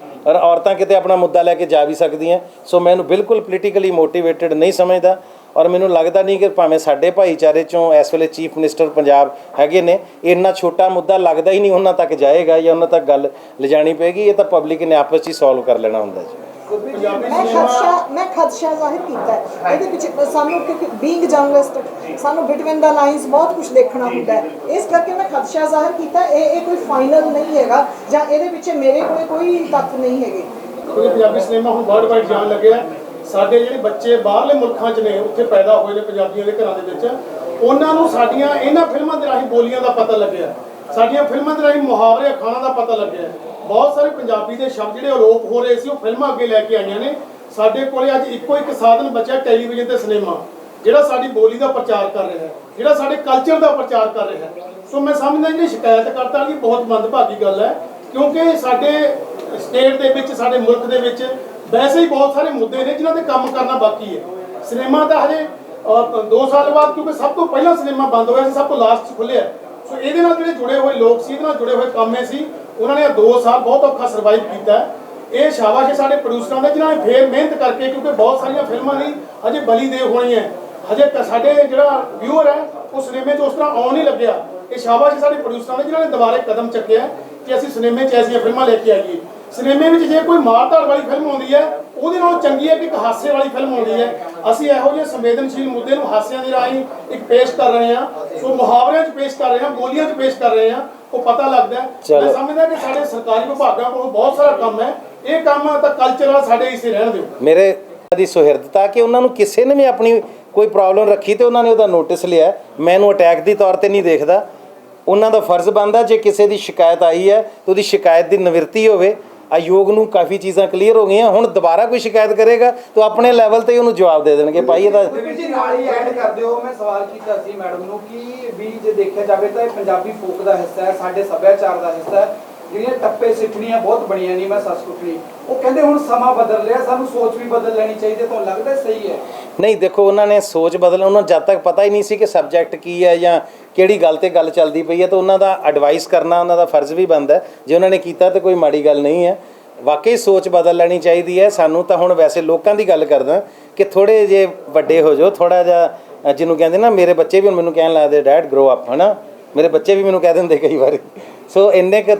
ਔਰ ਔਰਤਾਂ ਕਿਤੇ ਆਪਣਾ ਮੁੱਦਾ ਲੈ ਕੇ ਜਾ ਵੀ ਸਕਦੀਆਂ। ਸੋ ਮੈਂ ਇਹਨੂੰ ਬਿਲਕੁਲ ਪੋਲੀਟੀਕਲੀ ਮੋਟੀਵੇਟਡ ਨਹੀਂ ਸਮਝਦਾ, ਔਰ ਮੈਨੂੰ ਲੱਗਦਾ ਨਹੀਂ ਕਿ ਭਾਵੇਂ ਸਾਡੇ ਭਾਈਚਾਰੇ 'ਚੋਂ ਇਸ ਵੇਲੇ ਚੀਫ ਮਿਨਿਸਟਰ ਪੰਜਾਬ ਹੈਗੇ ਨੇ, ਇੰਨਾ ਛੋਟਾ ਮੁੱਦਾ ਲੱਗਦਾ ਹੀ ਨਹੀਂ ਉਹਨਾਂ ਤੱਕ ਜਾਏਗਾ ਜਾਂ ਉਹਨਾਂ ਤੱਕ ਗੱਲ ਲਿਜਾਣੀ ਪਏਗੀ। ਇਹ ਤਾਂ ਪਬਲਿਕ ਨੇ ਆਪਸ 'ਚ ਹੀ ਸੋਲਵ ਕਰ ਲੈਣਾ ਹੁੰਦਾ ਜੀ। ਮੈਂ ਖਦਸ਼ਾ ਜ਼ਾਹਿਰ ਕੀਤਾ ਹੈ ਇਹਦੇ ਪਿੱਛੇ, ਸਾਨੂੰ ਕਿਉਂਕਿ ਬੀਇੰਗ ਜਰਨਲਿਸਟ ਸਾਨੂੰ ਬਿਟਵੀਨ ਦਾ ਲਾਈਨਸ ਬਹੁਤ ਕੁਝ ਦੇਖਣਾ ਹੁੰਦਾ ਹੈ, ਇਸ ਕਰਕੇ ਮੈਂ ਖਦਸ਼ਾ ਜ਼ਾਹਿਰ ਕੀਤਾ। ਇਹ ਕੋਈ ਫਾਈਨਲ ਨਹੀਂ ਹੈਗਾ ਜਾਂ ਇਹਦੇ ਪਿੱਛੇ ਮੇਰੇ ਕੋਲ ਕੋਈ ਤੱਥ ਨਹੀਂ ਹੈਗੇ। ਕਿਉਂਕਿ ਪੰਜਾਬੀ ਸਿਨੇਮਾ ਹੁਣ ਵਰਲਡ ਵਾਈਡ ਜਾਣ ਲੱਗਿਆ। ਸਾਡੇ ਜਿਹੜੇ ਬੱਚੇ ਬਾਹਰਲੇ ਮੁਲਕਾਂ 'ਚ ਨੇ, ਉੱਥੇ ਪੈਦਾ ਹੋਏ ਨੇ ਪੰਜਾਬੀਆਂ ਦੇ ਘਰਾਂ ਦੇ ਵਿੱਚ, ਉਹਨਾਂ ਨੂੰ ਸਾਡੀਆਂ ਇਹਨਾਂ ਫਿਲਮਾਂ ਦੇ ਰਾਹੀਂ ਬੋਲੀਆਂ ਦਾ ਪਤਾ ਲੱਗਿਆ, ਸਾਡੀਆਂ ਫਿਲਮਾਂ ਦੇ ਰਾਹੀਂ ਮੁਹਾਵਰੇ ਅਖਾਣਾਂ ਦਾ ਪਤਾ ਲੱਗਿਆ। ਬਹੁਤ ਸਾਰੇ ਪੰਜਾਬੀ ਦੇ ਸ਼ਬਦ ਜਿਹੜੇ ਅਲੋਪ ਹੋ ਰਹੇ ਸੀ, ਉਹ ਫਿਲਮਾਂ ਅੱਗੇ ਲੈ ਕੇ ਆਈਆਂ ਨੇ। ਸਾਡੇ ਕੋਲੇ ਅੱਜ ਇੱਕੋ ਇੱਕ ਸਾਧਨ ਬਚਿਆ ਟੈਲੀਵਿਜ਼ਨ ਤੇ ਸਿਨੇਮਾ, ਜਿਹੜਾ ਸਾਡੀ ਬੋਲੀ ਦਾ ਪ੍ਰਚਾਰ ਕਰ ਰਿਹਾ ਹੈ, ਜਿਹੜਾ ਸਾਡੇ ਕਲਚਰ ਦਾ ਪ੍ਰਚਾਰ ਕਰ ਰਿਹਾ ਹੈ। ਸੋ ਮੈਂ ਸਮਝਦਾ ਜਿਹੜੀ ਸ਼ਿਕਾਇਤਕਰਤਾ ਦੀ ਬਹੁਤ ਮੰਦਭਾਗੀ ਗੱਲ ਹੈ, ਕਿਉਂਕਿ ਸਾਡੇ ਸਟੇਟ ਦੇ ਵਿੱਚ, ਸਾਡੇ ਮੁਲਕ ਦੇ ਵਿੱਚ ਵੈਸੇ ਹੀ ਬਹੁਤ ਸਾਰੇ ਮੁੱਦੇ ਨੇ ਜਿਨ੍ਹਾਂ ਤੇ ਕੰਮ ਕਰਨਾ ਬਾਕੀ ਹੈ। ਸਿਨੇਮਾ ਤਾਂ ਹਜੇ 2 ਸਾਲ ਬਾਅਦ, ਕਿਉਂਕਿ ਸਭ ਤੋਂ ਪਹਿਲਾਂ ਸਿਨੇਮਾ ਬੰਦ ਹੋਇਆ ਸੀ, ਸਭ ਤੋਂ ਲਾਸਟ 'ਚ ਖੁੱਲਿਆ। ਸੋ ਇਹਦੇ ਨਾਲ ਜਿਹੜੇ ਜੁੜੇ ਹੋਏ ਲੋਕ ਸੀ, ਇਹਦੇ ਨਾਲ ਜੁੜੇ ਹੋਏ ਕਾਮੇ ਸੀ, ਉਹਨਾਂ ਨੇ 2 ਸਾਲ ਬਹੁਤ ਔਖਾ ਸਰਵਾਈਵ ਕੀਤਾ। ਇਹ ਸ਼ਾਬਾਸ਼ ਹੈ ਸਾਡੇ ਪ੍ਰੋਡਿਊਸਰਾਂ ਦੇ, ਜਿਨ੍ਹਾਂ ਨੇ ਫੇਰ ਮਿਹਨਤ ਕਰਕੇ, ਕਿਉਂਕਿ ਬਹੁਤ ਸਾਰੀਆਂ ਫਿਲਮਾਂ ਨਹੀਂ ਹਜੇ ਬਲੀ ਦੇ ਹੋਣੀਆਂ, ਹਜੇ ਸਾਡੇ ਜਿਹੜਾ ਵਿਊਅਰ ਹੈ ਉਹ ਸਿਨੇਮੇ 'ਚ ਉਸ ਤਰ੍ਹਾਂ ਆਉਣ ਨਹੀਂ ਲੱਗਿਆ। ਇਹ ਸ਼ਾਬਾਸ਼ ਹੈ ਸਾਡੇ ਪ੍ਰੋਡਿਊਸਰਾਂ ਦੇ, ਜਿਨ੍ਹਾਂ ਨੇ ਦੁਬਾਰੇ ਕਦਮ ਚੱਕਿਆ ਕਿ ਅਸੀਂ ਸਿਨੇਮੇ 'ਚ ਐਸੀਆਂ ਫਿਲਮਾਂ ਲੈ ਕੇ ਆਈਏ। ਸਿਨੇਮੇ ਵਿੱਚ ਜੇ ਕੋਈ ਮਾਰ-ਧਾੜ ਵਾਲੀ ਫਿਲਮ ਆਉਂਦੀ ਹੈ, ਉਹਦੇ ਨਾਲੋਂ ਚੰਗੀ ਹੈ ਕਿ ਇੱਕ ਹਾਸੇ ਵਾਲੀ ਫਿਲਮ ਆਉਂਦੀ ਹੈ। ਅਸੀਂ ਇਹੋ ਜਿਹੇ ਸੰਵੇਦਨਸ਼ੀਲ ਮੁੱਦੇ ਨੂੰ ਹਾਸਿਆਂ ਦੇ ਰਾਹੀਂ ਇੱਕ ਪੇਸ਼ ਕਰ ਰਹੇ ਹਾਂ, ਸੋ ਮੁਹਾਵਰਿਆਂ 'ਚ ਪੇਸ਼ ਕਰ ਰਹੇ ਹਾਂ, ਬੋਲੀਆਂ 'ਚ ਪੇਸ਼ ਕਰ ਰਹੇ ਹਾਂ, ਉਹ ਪਤਾ ਲੱਗਦਾ ਹੈ। ਮੈਂ ਸਮਝਦਾ ਕਿ ਸਾਡੇ ਸਰਕਾਰੀ ਵਿਭਾਗਾਂ ਕੋਲ ਬਹੁਤ ਸਾਰਾ ਕੰਮ ਹੈ, ਇਹ ਕੰਮ ਤਾਂ ਕਲਚਰਲ ਸਾਡੇ ਹਿੱਸੇ ਰਹਿਣ ਦਿਓ। ਮੇਰੇ ਦੀ ਸੁਹਿਰਦਤਾ ਕਿ ਉਹਨਾਂ ਨੂੰ ਕਿਸੇ ਨੇ ਵੀ ਆਪਣੀ ਕੋਈ ਪ੍ਰੋਬਲਮ ਰੱਖੀ ਤੇ ਉਹਨਾਂ ਨੇ ਉਹਦਾ ਨੋਟਿਸ ਲਿਆ। ਮੈਂ ਇਹਨੂੰ ਅਟੈਕ ਦੀ ਤੌਰ ਤੇ ਨਹੀਂ ਦੇਖਦਾ। ਉਹਨਾਂ ਦਾ ਫਰਜ਼ ਬਣਦਾ ਜੇ ਕਿਸੇ ਦੀ ਸ਼ਿਕਾਇਤ ਆਈ ਹੈ ਤਾਂ ਉਹਦੀ ਸ਼ਿਕਾਇਤ ਦੀ ਨਿਵਰਤੀ ਹੋਵੇ। ਆਯੋਗ ਨੂੰ ਕਾਫੀ ਚੀਜ਼ਾਂ ਕਲੀਅਰ ਹੋ ਗਈਆਂ, ਹੁਣ ਦੁਬਾਰਾ ਕੋਈ ਸ਼ਿਕਾਇਤ ਕਰੇਗਾ ਤਾਂ ਆਪਣੇ ਲੈਵਲ ਤੇ ਉਹਨੂੰ ਜਵਾਬ ਦੇ ਦੇਣਗੇ। ਭਾਈ ਇਹਦਾ ਜੀ ਨਾਲ ਹੀ ਐਡ ਕਰ ਦਿਓ। ਮੈਂ ਸਵਾਲ ਕੀਤਾ ਸੀ ਮੈਡਮ ਨੂੰ ਕਿ ਵੀ ਜੇ ਦੇਖਿਆ ਜਾਵੇ ਤਾਂ ਇਹ ਪੰਜਾਬੀ ਫੋਕ ਦਾ ਹਿੱਸਾ ਹੈ, ਸਾਡੇ ਸੱਭਿਆਚਾਰ ਦਾ ਹਿੱਸਾ ਹੈ। ਜਿਹੜੀਆਂ ਟੱਪੇ ਸਿੱਠਣੀਆਂ ਬਹੁਤ ਬਣੀਆਂ ਨਹੀਂ, ਮੈਂ ਸੱਸ ਕੁੱਟਣੀ, ਉਹ ਕਹਿੰਦੇ ਹੁਣ ਸਮਾਂ ਬਦਲ ਰਿਹਾ, ਸਾਨੂੰ ਸੋਚ ਵੀ ਬਦਲ ਲੈਣੀ ਚਾਹੀਦੀ ਹੈ। ਤੁਹਾਨੂੰ ਲੱਗਦਾ ਸਹੀ ਹੈ? ਨਹੀਂ, ਦੇਖੋ ਉਹਨਾਂ ਨੇ ਸੋਚ ਬਦਲ, ਉਹਨਾਂ ਨੂੰ ਜਦ ਤੱਕ ਪਤਾ ਹੀ ਨਹੀਂ ਸੀ ਕਿ ਸਬਜੈਕਟ ਕੀ ਹੈ ਜਾਂ ਕਿਹੜੀ ਗੱਲ ਤੇ ਗੱਲ ਚੱਲਦੀ ਪਈ ਹੈ, ਤਾਂ ਉਹਨਾਂ ਦਾ ਐਡਵਾਈਸ ਕਰਨਾ ਉਹਨਾਂ ਦਾ ਫਰਜ਼ ਵੀ ਬਣਦਾ। ਜੇ ਉਹਨਾਂ ਨੇ ਕੀਤਾ ਤਾਂ ਕੋਈ ਮਾੜੀ ਗੱਲ ਨਹੀਂ ਹੈ। ਵਾਕਈ ਸੋਚ ਬਦਲ ਲੈਣੀ ਚਾਹੀਦੀ ਹੈ ਸਾਨੂੰ। ਤਾਂ ਹੁਣ ਵੈਸੇ ਲੋਕਾਂ ਦੀ ਗੱਲ ਕਰਦਾ ਕਿ ਥੋੜ੍ਹੇ ਜਿਹੇ ਵੱਡੇ ਹੋ ਜਾਓ, ਥੋੜ੍ਹਾ ਜਿਹਾ ਜਿਹਨੂੰ ਕਹਿੰਦੇ ਨਾ, ਮੇਰੇ ਬੱਚੇ ਵੀ ਹੁਣ ਮੈਨੂੰ ਕਹਿਣ ਲੱਗਦੇ ਡੈਡ ਗਰੋ ਅਪ, ਹੈ ਨਾ, ਮੇਰੇ ਬੱਚੇ ਵੀ ਮੈਨੂੰ ਕਹਿ ਦਿੰਦੇ ਕਈ ਵਾਰੀ। ਸੋ ਇੰਨੇ ਕੁ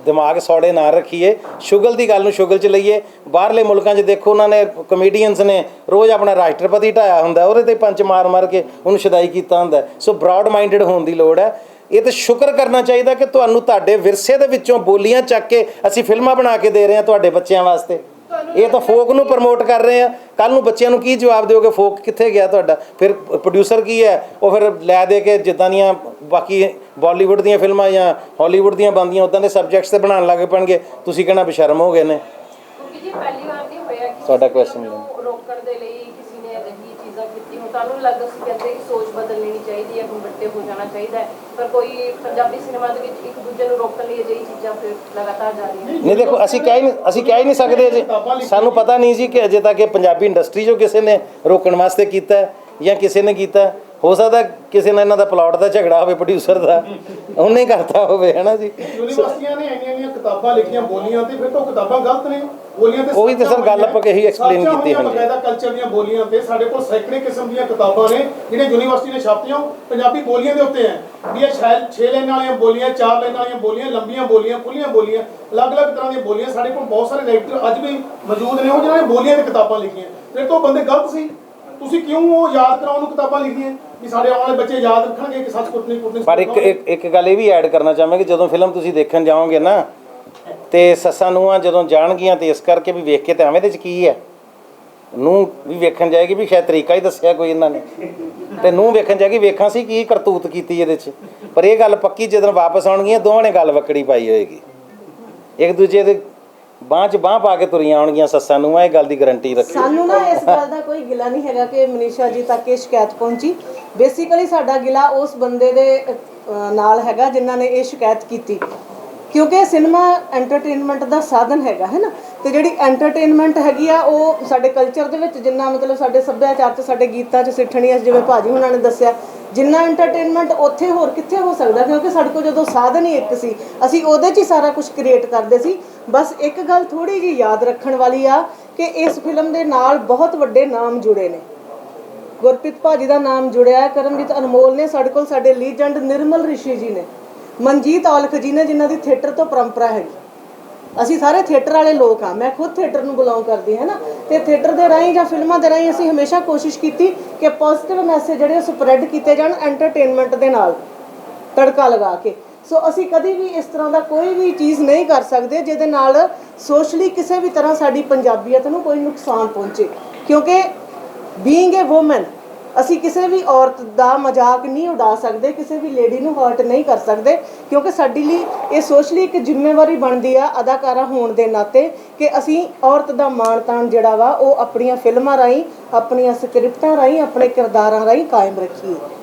ਦਿਮਾਗ ਸੌੜੇ ਨਾ ਰੱਖੀਏ, ਸ਼ੁਗਲ ਦੀ ਗੱਲ ਨੂੰ ਸ਼ੁਗਲ 'ਚ ਲਈਏ। ਬਾਹਰਲੇ ਮੁਲਕਾਂ 'ਚ ਦੇਖੋ, ਉਹਨਾਂ ਨੇ ਕਮੇਡੀਅਨਸ ਨੇ ਰੋਜ਼ ਆਪਣਾ ਰਾਸ਼ਟਰਪਤੀ ਢਾਇਆ ਹੁੰਦਾ, ਉਹਦੇ 'ਤੇ ਪੰਚ ਮਾਰ ਮਾਰ ਕੇ ਉਹਨੂੰ ਸ਼ਦਾਈ ਕੀਤਾ ਹੁੰਦਾ। ਸੋ ਬਰਾਡ ਮਾਈਂਡਡ ਹੋਣ ਦੀ ਲੋੜ ਹੈ। ਇਹ ਤਾਂ ਸ਼ੁਕਰ ਕਰਨਾ ਚਾਹੀਦਾ ਕਿ ਤੁਹਾਨੂੰ ਤੁਹਾਡੇ ਵਿਰਸੇ ਦੇ ਵਿੱਚੋਂ ਬੋਲੀਆਂ ਚੱਕ ਕੇ ਅਸੀਂ ਫਿਲਮਾਂ ਬਣਾ ਕੇ ਦੇ ਰਹੇ ਹਾਂ ਤੁਹਾਡੇ ਬੱਚਿਆਂ ਵਾਸਤੇ। ਇਹ ਤਾਂ ਫੋਕ ਨੂੰ ਪ੍ਰਮੋਟ ਕਰ ਰਹੇ ਆ। ਕੱਲ ਨੂੰ ਬੱਚਿਆਂ ਨੂੰ ਕੀ ਜਵਾਬ ਦਿਓਗੇ, ਫੋਕ ਕਿੱਥੇ ਗਿਆ ਤੁਹਾਡਾ? ਫਿਰ ਪ੍ਰੋਡਿਊਸਰ ਕੀ ਹੈ, ਉਹ ਫਿਰ ਲੈ ਦੇ ਕੇ ਜਿੱਦਾਂ ਦੀਆਂ ਬਾਕੀ ਬਾਲੀਵੁੱਡ ਦੀਆਂ ਫਿਲਮਾਂ ਜਾਂ ਹਾਲੀਵੁੱਡ ਦੀਆਂ ਬਣਦੀਆਂ ਉੱਦਾਂ ਦੇ ਸਬਜੈਕਟਸ ਤੇ ਬਣਾਉਣ ਲੱਗ ਪੈਣਗੇ। ਤੁਸੀਂ ਕਹਿਣਾ ਬੇਸ਼ਰਮ ਹੋ ਗਏ ਨੇ। ਕਿਉਂਕਿ ਜੀ ਪਹਿਲੀ ਵਾਰ ਨਹੀਂ ਹੋਇਆ ਕਿ ਤੁਹਾਡਾ ਕੁਐਸਚਨ ਰੋਕਣ ਦੇ ਲਈ ਕਿਸੇ ਨੇ ਅਜਿਹੀ ਚੀਜ਼ਾਂ ਕੀਤੀ। ਹੁਣ ਤੁਹਾਨੂੰ ਲੱਗਦਾ ਸੀ ਕਹਿੰਦੇ ਕਿ ਸੋਚ ਬਦਲ ਲੈਣੀ ਚਾਹੀਦੀ ਹੈ, ਹੁਣ ਵੱਡੇ ਹੋ ਜਾਣਾ ਚਾਹੀਦਾ ਹੈ, ਪਰ ਕੋਈ ਪੰਜਾਬੀ ਸਿਨੇਮਾ ਦੇ ਵਿੱਚ ਇੱਕ ਦੂਜੇ ਨੂੰ ਰੋਕਣ ਲਈ ਅਜਿਹੀ ਚੀਜ਼ਾਂ ਫਿਰ ਲਗਾਤਾਰ ਜਾਰੀ ਹੈ। ਨਹੀਂ, ਦੇਖੋ ਅਸੀਂ ਕਹਿ ਹੀ ਨਹੀਂ ਸਕਦੇ ਜੀ, ਸਾਨੂੰ ਪਤਾ ਨਹੀਂ ਜੀ ਕਿ ਅਜੇ ਤੱਕ ਇਹ ਪੰਜਾਬੀ ਇੰਡਸਟਰੀ 'ਚੋਂ ਕਿਸੇ ਨੇ ਰੋਕਣ ਵਾਸਤੇ ਕੀਤਾ ਜਾਂ ਕਿਸੇ ਨੇ ਕੀਤਾ। ਹੋ ਸਕਦਾ ਕਿਸੇ ਨਾਲ ਇਹਨਾਂ ਦਾ ਪਲਾਟ ਦਾ ਝਗੜਾ ਹੋਵੇ, ਪ੍ਰੋਡਿਊਸਰ ਦਾ, ਉਹਨੇ ਹੀ ਕਰਤਾ ਹੋਵੇ, ਹੈ ਨਾ ਜੀ। ਯੂਨੀਵਰਸਿਟੀਆਂ ਨੇ ਇੰਨੀਆਂ ਕਿਤਾਬਾਂ ਲਿਖੀਆਂ ਬੋਲੀਆਂ ਤੇ, ਫਿਰ ਤਾਂ ਉਹ ਕਿਤਾਬਾਂ ਗਲਤ ਨੇ। ਬੋਲੀਆਂ ਤੇ ਉਹੀ ਤਾਂ ਸਰ ਗੱਲ ਆਪਾਂ ਇਹੀ ਐਕਸਪਲੇਨ ਕੀਤੀ ਹੈ। ਬਕਾਇਦਾ ਕਲਚਰ ਦੀਆਂ ਬੋਲੀਆਂ ਤੇ ਸਾਡੇ ਕੋਲ ਸੈਂਕੜੇ ਕਿਸਮ ਦੀਆਂ ਕਿਤਾਬਾਂ ਨੇ ਜਿਹੜੀਆਂ ਯੂਨੀਵਰਸਿਟੀ ਨੇ ਛਾਪੀਆਂ, ਪੰਜਾਬੀ ਬੋਲੀਆਂ ਦੇ ਉੱਤੇ ਹੈ। ਵੀ ਇਹ 6 ਲਾਈਨਾਂ ਵਾਲੀਆਂ ਬੋਲੀਆਂ, 4 ਲਾਈਨਾਂ ਵਾਲੀਆਂ ਬੋਲੀਆਂ, ਲੰਬੀਆਂ ਬੋਲੀਆਂ, ਖੁੱਲੀਆਂ ਬੋਲੀਆਂ, ਅਲੱਗ-ਅਲੱਗ ਤਰ੍ਹਾਂ ਦੀਆਂ ਬੋਲੀਆਂ। ਸਾਡੇ ਕੋਲ ਬਹੁਤ ਸਾਰੇ ਰਾਈਟਰ ਅੱਜ ਵੀ ਮੌਜੂਦ ਨੇ ਉਹ ਜਿਨ੍ਹਾਂ ਨੇ ਬੋਲੀਆਂ ਤੇ ਕਿਤਾਬਾਂ ਲਿਖੀਆਂ। ਫਿਰ ਤਾਂ ਉਹ ਬੰਦੇ ਗਲਤ ਸੀ। ਤੁਸੀਂ ਕਿਉਂ ਉਹ ਯਾਦ ਕਰਾਉਣ ਨੂੰ ਕਿਤਾਬਾਂ ਲਿਖੀਆਂ ਕਿ ਸਾਡੇ ਆਉਣ ਵਾਲੇ ਬੱਚੇ ਯਾਦ ਰੱਖਣਗੇ ਕਿ ਸੱਚ ਕੁੱਟਣੀ। ਪਰ ਇੱਕ ਗੱਲ ਇਹ ਵੀ ਐਡ ਕਰਨਾ ਚਾਹਾਂਗੇ, ਜਦੋਂ ਫਿਲਮ ਤੁਸੀਂ ਦੇਖਣ ਜਾਓਗੇ ਨਾ ਤੇ ਸੱਸਾਂ ਨੂੰਹਾਂ ਜਦੋਂ ਜਾਣਗੀਆਂ ਤੇ ਇਸ ਕਰਕੇ ਵੀ ਵੇਖ ਕੇ ਤੇ ਐਵੇਂ ਇਹਦੇ 'ਚ ਕੀ ਹੈ, ਨੂੰਹ ਵੀ ਵੇਖਣ ਜਾਏਗੀ ਵੀ ਸ਼ਾਇਦ ਤਰੀਕਾ ਹੀ ਦੱਸਿਆ ਕੋਈ ਇਹਨਾਂ ਨੇ, ਤੇ ਨੂੰਹ ਵੇਖਣ ਜਾਏਗੀ ਵੇਖਾਂ ਸੀ ਕੀ ਕਰਤੂਤ ਕੀਤੀ ਇਹਦੇ 'ਚ। ਪਰ ਇਹ ਗੱਲ ਪੱਕੀ ਜਦੋਂ ਵਾਪਸ ਆਉਣਗੀਆਂ ਦੋਵਾਂ ਨੇ ਗੱਲ ਵੱਕੜੀ ਪਾਈ ਹੋਏਗੀ, ਇੱਕ ਦੂਜੇ ਦੇ ਬਾਂਹ 'ਚ ਬਾਂਹ ਪਾ ਕੇ ਤੁਰੀਆਂ ਆਉਣਗੀਆਂ ਸੱਸਾਂ ਨੂੰਹਾਂ। ਇਹ ਗੱਲ ਦੀ ਗਰੰਟੀ ਰੱਖੀ। ਸਾਨੂੰ ਨਾ ਇਸ ਗੱਲ ਦਾ ਕੋਈ ਗਿਲਾ ਨਹੀਂ ਹੈਗਾ ਕਿ ਮਨੀਸ਼ਾ ਜੀ ਤੱਕ ਇਹ ਸ਼ਿਕਾਇਤ ਪਹੁੰਚੀ। ਬੇਸਿਕਲੀ ਸਾਡਾ ਗਿਲਾ ਉਸ ਬੰਦੇ ਦੇ ਨਾਲ ਹੈਗਾ ਜਿਨ੍ਹਾਂ ਨੇ ਇਹ ਸ਼ਿਕਾਇਤ ਕੀਤੀ, ਕਿਉਂਕਿ ਸਿਨੇਮਾ ਐਂਟਰਟੇਨਮੈਂਟ ਦਾ ਸਾਧਨ ਹੈਗਾ, ਹੈ ਨਾ। ਤੇ ਜਿਹੜੀ ਐਂਟਰਟੇਨਮੈਂਟ ਹੈਗੀ ਆ ਉਹ ਸਾਡੇ ਕਲਚਰ ਦੇ ਵਿੱਚ ਜਿੰਨਾ, ਮਤਲਬ ਸਾਡੇ ਸੱਭਿਆਚਾਰ 'ਚ, ਸਾਡੇ ਗੀਤਾਂ 'ਚ, ਸਿੱਠਣੀਆਂ 'ਚ, ਜਿਵੇਂ ਭਾਜੀ ਹੁਣਾਂ ਨੇ ਦੱਸਿਆ, ਜਿੰਨਾ ਐਂਟਰਟੇਨਮੈਂਟ ਉੱਥੇ ਹੋਰ ਕਿੱਥੇ ਹੋ ਸਕਦਾ, ਕਿਉਂਕਿ ਸਾਡੇ ਕੋਲ ਜਦੋਂ ਸਾਧਨ ਹੀ ਇੱਕ ਸੀ, ਅਸੀਂ ਉਹਦੇ 'ਚ ਹੀ ਸਾਰਾ ਕੁਝ ਕ੍ਰੀਏਟ ਕਰਦੇ ਸੀ। ਬਸ ਇੱਕ ਗੱਲ ਥੋੜ੍ਹੀ ਜਿਹੀ ਯਾਦ ਰੱਖਣ ਵਾਲੀ ਆ ਕਿ ਇਸ ਫਿਲਮ ਦੇ ਨਾਲ ਬਹੁਤ ਵੱਡੇ ਨਾਮ ਜੁੜੇ ਨੇ। ਗੁਰਪ੍ਰੀਤ ਭਾਜੀ ਦਾ ਨਾਮ ਜੁੜਿਆ, ਕਰਮਜੀਤ ਅਨਮੋਲ ਨੇ, ਸਾਡੇ ਕੋਲ ਸਾਡੇ ਲੀਜੈਂਡ ਨਿਰਮਲ ਰਿਸ਼ੀ ਜੀ ਨੇ, ਮਨਜੀਤ ਔਲਖ ਜੀ ਨੇ, ਜਿਨ੍ਹਾਂ ਦੀ ਥੀਏਟਰ ਤੋਂ ਪਰੰਪਰਾ ਹੈਗੀ। ਅਸੀਂ ਸਾਰੇ ਥੀਏਟਰ ਵਾਲੇ ਲੋਕ ਹਾਂ, ਮੈਂ ਖੁਦ ਥੀਏਟਰ ਨੂੰ ਬਿਲੋਂਗ ਕਰਦੀ ਹੈ ਨਾ। ਤੇ ਥੀਏਟਰ ਦੇ ਰਾਹੀਂ ਜਾਂ ਫਿਲਮਾਂ ਦੇ ਰਾਹੀਂ ਅਸੀਂ ਹਮੇਸ਼ਾ ਕੋਸ਼ਿਸ਼ ਕੀਤੀ ਕਿ ਪੋਜ਼ਿਟਿਵ ਮੈਸੇਜ ਜਿਹੜੇ ਉਹ ਸਪਰੈਡ ਕੀਤੇ ਜਾਣ ਐਂਟਰਟੇਨਮੈਂਟ ਦੇ ਨਾਲ ਤੜਕਾ ਲਗਾ ਕੇ। ਸੋ ਅਸੀਂ ਕਦੀ ਵੀ ਇਸ ਤਰ੍ਹਾਂ ਦਾ ਕੋਈ ਵੀ ਚੀਜ਼ ਨਹੀਂ ਕਰ ਸਕਦੇ ਜਿਹਦੇ ਨਾਲ ਸੋਸ਼ਲੀ ਕਿਸੇ ਵੀ ਤਰ੍ਹਾਂ ਸਾਡੀ ਪੰਜਾਬੀਅਤ ਨੂੰ ਕੋਈ ਨੁਕਸਾਨ ਪਹੁੰਚੇ, ਕਿਉਂਕਿ ਬੀਇੰਗ ਏ ਵੂਮਨ ਅਸੀਂ ਕਿਸੇ ਵੀ ਔਰਤ ਦਾ ਮਜ਼ਾਕ ਨਹੀਂ ਉਡਾ ਸਕਦੇ, ਕਿਸੇ ਵੀ ਲੇਡੀ ਨੂੰ ਹਰਟ ਨਹੀਂ ਕਰ ਸਕਦੇ, ਕਿਉਂਕਿ ਸਾਡੀ ਲਈ ਇਹ ਸੋਸ਼ਲੀ ਇੱਕ ਜ਼ਿੰਮੇਵਾਰੀ ਬਣਦੀ ਆ ਅਦਾਕਾਰਾ ਹੋਣ ਦੇ ਨਾਤੇ ਕਿ ਅਸੀਂ ਔਰਤ ਦਾ ਮਾਣ ਤਾਣ ਜਿਹੜਾ ਵਾ ਉਹ ਆਪਣੀਆਂ ਫਿਲਮਾਂ ਰਾਹੀਂ, ਆਪਣੀਆਂ ਸਕ੍ਰਿਪਟਾਂ ਰਾਹੀਂ, ਆਪਣੇ ਕਿਰਦਾਰਾਂ ਰਾਹੀਂ ਕਾਇਮ ਰੱਖੀਏ।